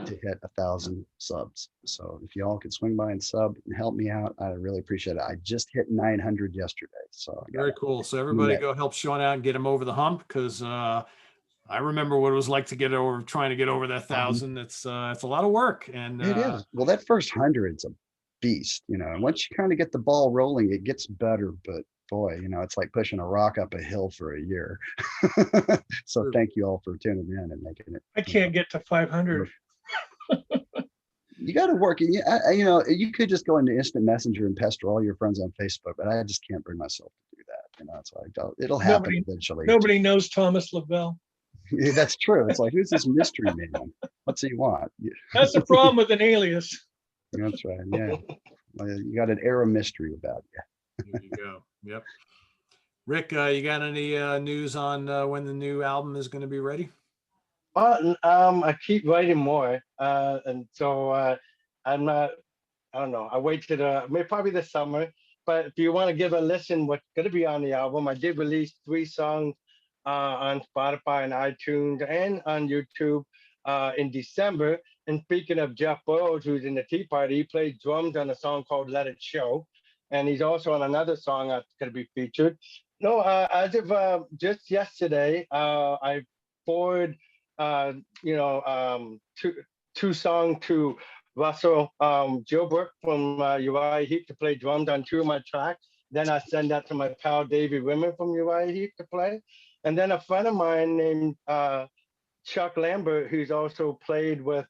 Speaker 3: to hit 1,000 subs. So if y'all could swing by and sub and help me out, I really appreciate it. I just hit 900 yesterday. So I
Speaker 1: Very
Speaker 3: got
Speaker 1: cool. So everybody
Speaker 3: net.
Speaker 1: go help Sean out and get him over the hump, because I remember what it was like to get over, trying to get over that 1,000. It's a lot of work, and
Speaker 3: It is. Well, that first 100's a beast, you know. And once you kind of get the ball rolling, it gets better. But boy, you know, it's like pushing a rock up a hill for a year. So
Speaker 1: Sure.
Speaker 3: thank you all for tuning in and making it.
Speaker 4: I can't get to 500.
Speaker 3: You got to work. And you know, you could just go into instant messenger and pester all your friends on Facebook, but I just can't bring myself to do that. You know, it's like it'll happen eventually.
Speaker 4: Nobody knows Thomas Lavelle.
Speaker 3: Yeah, that's true. It's like, who's this mystery man? What's he want?
Speaker 4: That's the problem with an alias.
Speaker 3: That's right. Yeah. Well, you got an air of mystery about you.
Speaker 1: there you go. Yep. Rick, you got any news on when the new album is going to be ready?
Speaker 2: Well, I keep writing more, and so I'm not. I don't know. I wait to maybe probably this summer. But if you want to give a listen, what's going to be on the album? I did release 3 songs on Spotify and iTunes and on YouTube in December. And speaking of Jeff Burrows, who's in the Tea Party, he played drums on a song called "Let It Show," and he's also on another song that's going to be featured. No, as of just yesterday, I forwarded two songs to Russell Gilbert from Uriah Heep to play drums on 2 of my tracks. Then I send that to my pal Davey Women from Uriah Heep to play. And then a friend of mine named Chuck Lambert, who's also played with,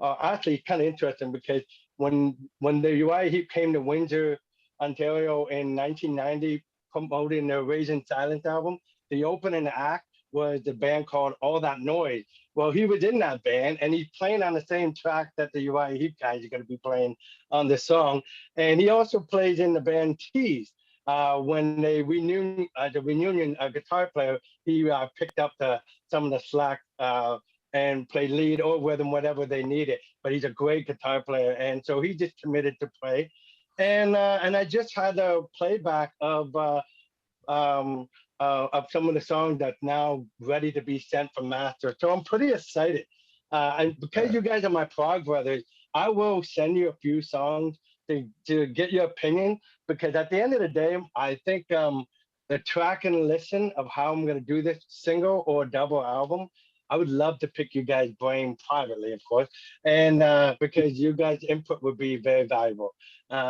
Speaker 2: actually kind of interesting because when the Uriah Heep came to Windsor, Ontario in 1990, promoting their Raising Silence album, the opening act was the band called All That Noise. Well, he was in that band, and he's playing on the same track that the Uriah Heep guys are going to be playing on this song. And he also plays in the band Tease. When they reunion, the reunion guitar player, he picked up some of the slack and played lead or with them, whatever they needed. But he's a great guitar player, and so he just committed to play. And I just had a playback of some of the songs that's now ready to be sent for master. So I'm pretty excited. And because you guys are my Prog brothers, I will send you a few songs to get your opinion, because at the end of the day, I think the track and listen of how I'm going to do this single or double album, I would love to pick you guys' brain privately, of course, and because you guys' input would be very valuable,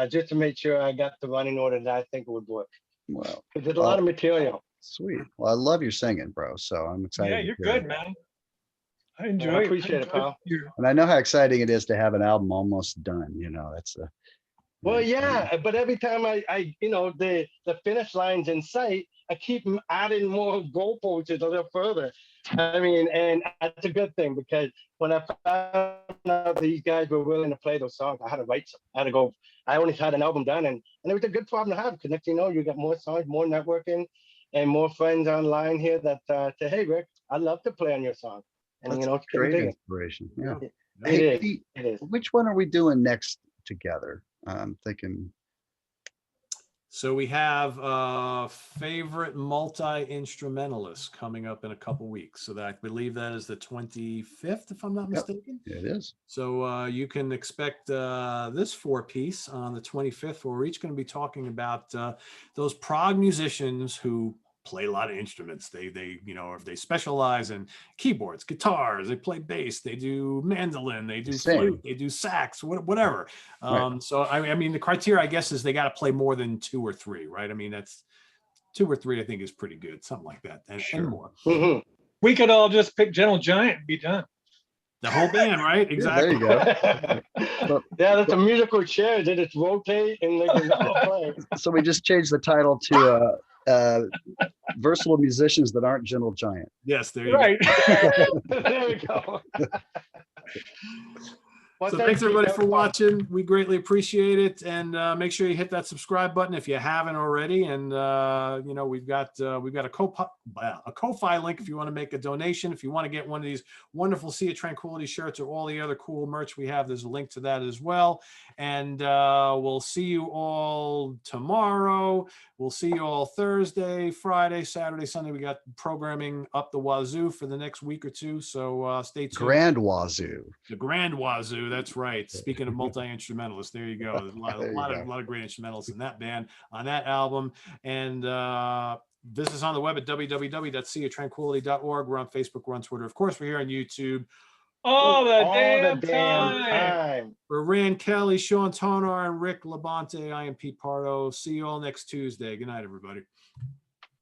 Speaker 2: just to make sure I got the running order that I think would work.
Speaker 3: Well,
Speaker 2: Because there's a lot of material.
Speaker 3: sweet. Well, I love your singing, bro. So I'm excited.
Speaker 4: Yeah,
Speaker 3: to
Speaker 4: you're
Speaker 3: hear
Speaker 4: good,
Speaker 3: it.
Speaker 4: man. I enjoy
Speaker 2: I
Speaker 4: it.
Speaker 2: appreciate it, pal.
Speaker 3: And I know how exciting it is to have an album almost done. You know, that's a.
Speaker 2: Well, yeah, but every time I the finish line's in sight, I keep adding more goalposts a little further. I mean, and that's a good thing, because when I found out these guys were willing to play those songs, I had to write some. I had to go. I only had an album done, and it was a good problem to have, because next thing you know, you got more songs, more networking, and more friends online here that say, "Hey, Rick, I'd love to play on your song." And
Speaker 3: That's
Speaker 2: it's getting
Speaker 3: great
Speaker 2: bigger.
Speaker 3: inspiration. Yeah.
Speaker 2: It
Speaker 3: Hey,
Speaker 2: is.
Speaker 3: Pete,
Speaker 2: It is.
Speaker 3: which one are we doing next together? I'm thinking.
Speaker 1: So we have favorite multi-instrumentalist coming up in a couple weeks. So that I believe that is the 25th, if I'm not mistaken.
Speaker 3: It is.
Speaker 1: So you can expect this 4-piece on the 25th, where we're each going to be talking about those Prog musicians who play a lot of instruments. They if they specialize in keyboards, guitars, they play bass, they do mandolin, they do flute, they do sax, whatever.
Speaker 3: Right.
Speaker 1: So I mean, the criteria, I guess, is they got to play more than 2 or 3, right? I mean, that's 2 or 3, I think, is pretty good, something like that, and more.
Speaker 2: Mm-hmm.
Speaker 4: We could all just pick Gentle Giant and be done.
Speaker 1: The whole band, right? Exactly.
Speaker 3: Yeah, there you go.
Speaker 2: Yeah, that's a musical chair. They just rotate and they can all play.
Speaker 3: So we just changed the title to versatile musicians that aren't Gentle Giant.
Speaker 1: Yes, there you
Speaker 4: Right.
Speaker 2: There we go.
Speaker 1: So thanks everybody for watching. We greatly appreciate it, and make sure you hit that subscribe button if you haven't already. And you know, we've got a Ko-fi link if you want to make a donation. If you want to get one of these wonderful Sea of Tranquility shirts or all the other cool merch we have, there's a link to that as well. And we'll see you all tomorrow. We'll see you all Thursday, Friday, Saturday, Sunday. We got programming up the wazoo for the next week or two. So stay tuned.
Speaker 3: Grand Wazoo.
Speaker 1: The Grand Wazoo, that's right. Speaking of multi-instrumentalists, there you go. There's a lot of great instrumentalists in that band, on that album. And visit us on the web at www.seaoftranquility.org. We're on Facebook, we're on Twitter. Of course, we're here on YouTube.
Speaker 4: All the
Speaker 2: damn
Speaker 4: time.
Speaker 2: time.
Speaker 1: For Rand Kelley, Sean Tonar, and Rick LaBonte, I am Pete Pardo. See you all next Tuesday. Good night, everybody.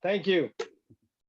Speaker 2: Thank you.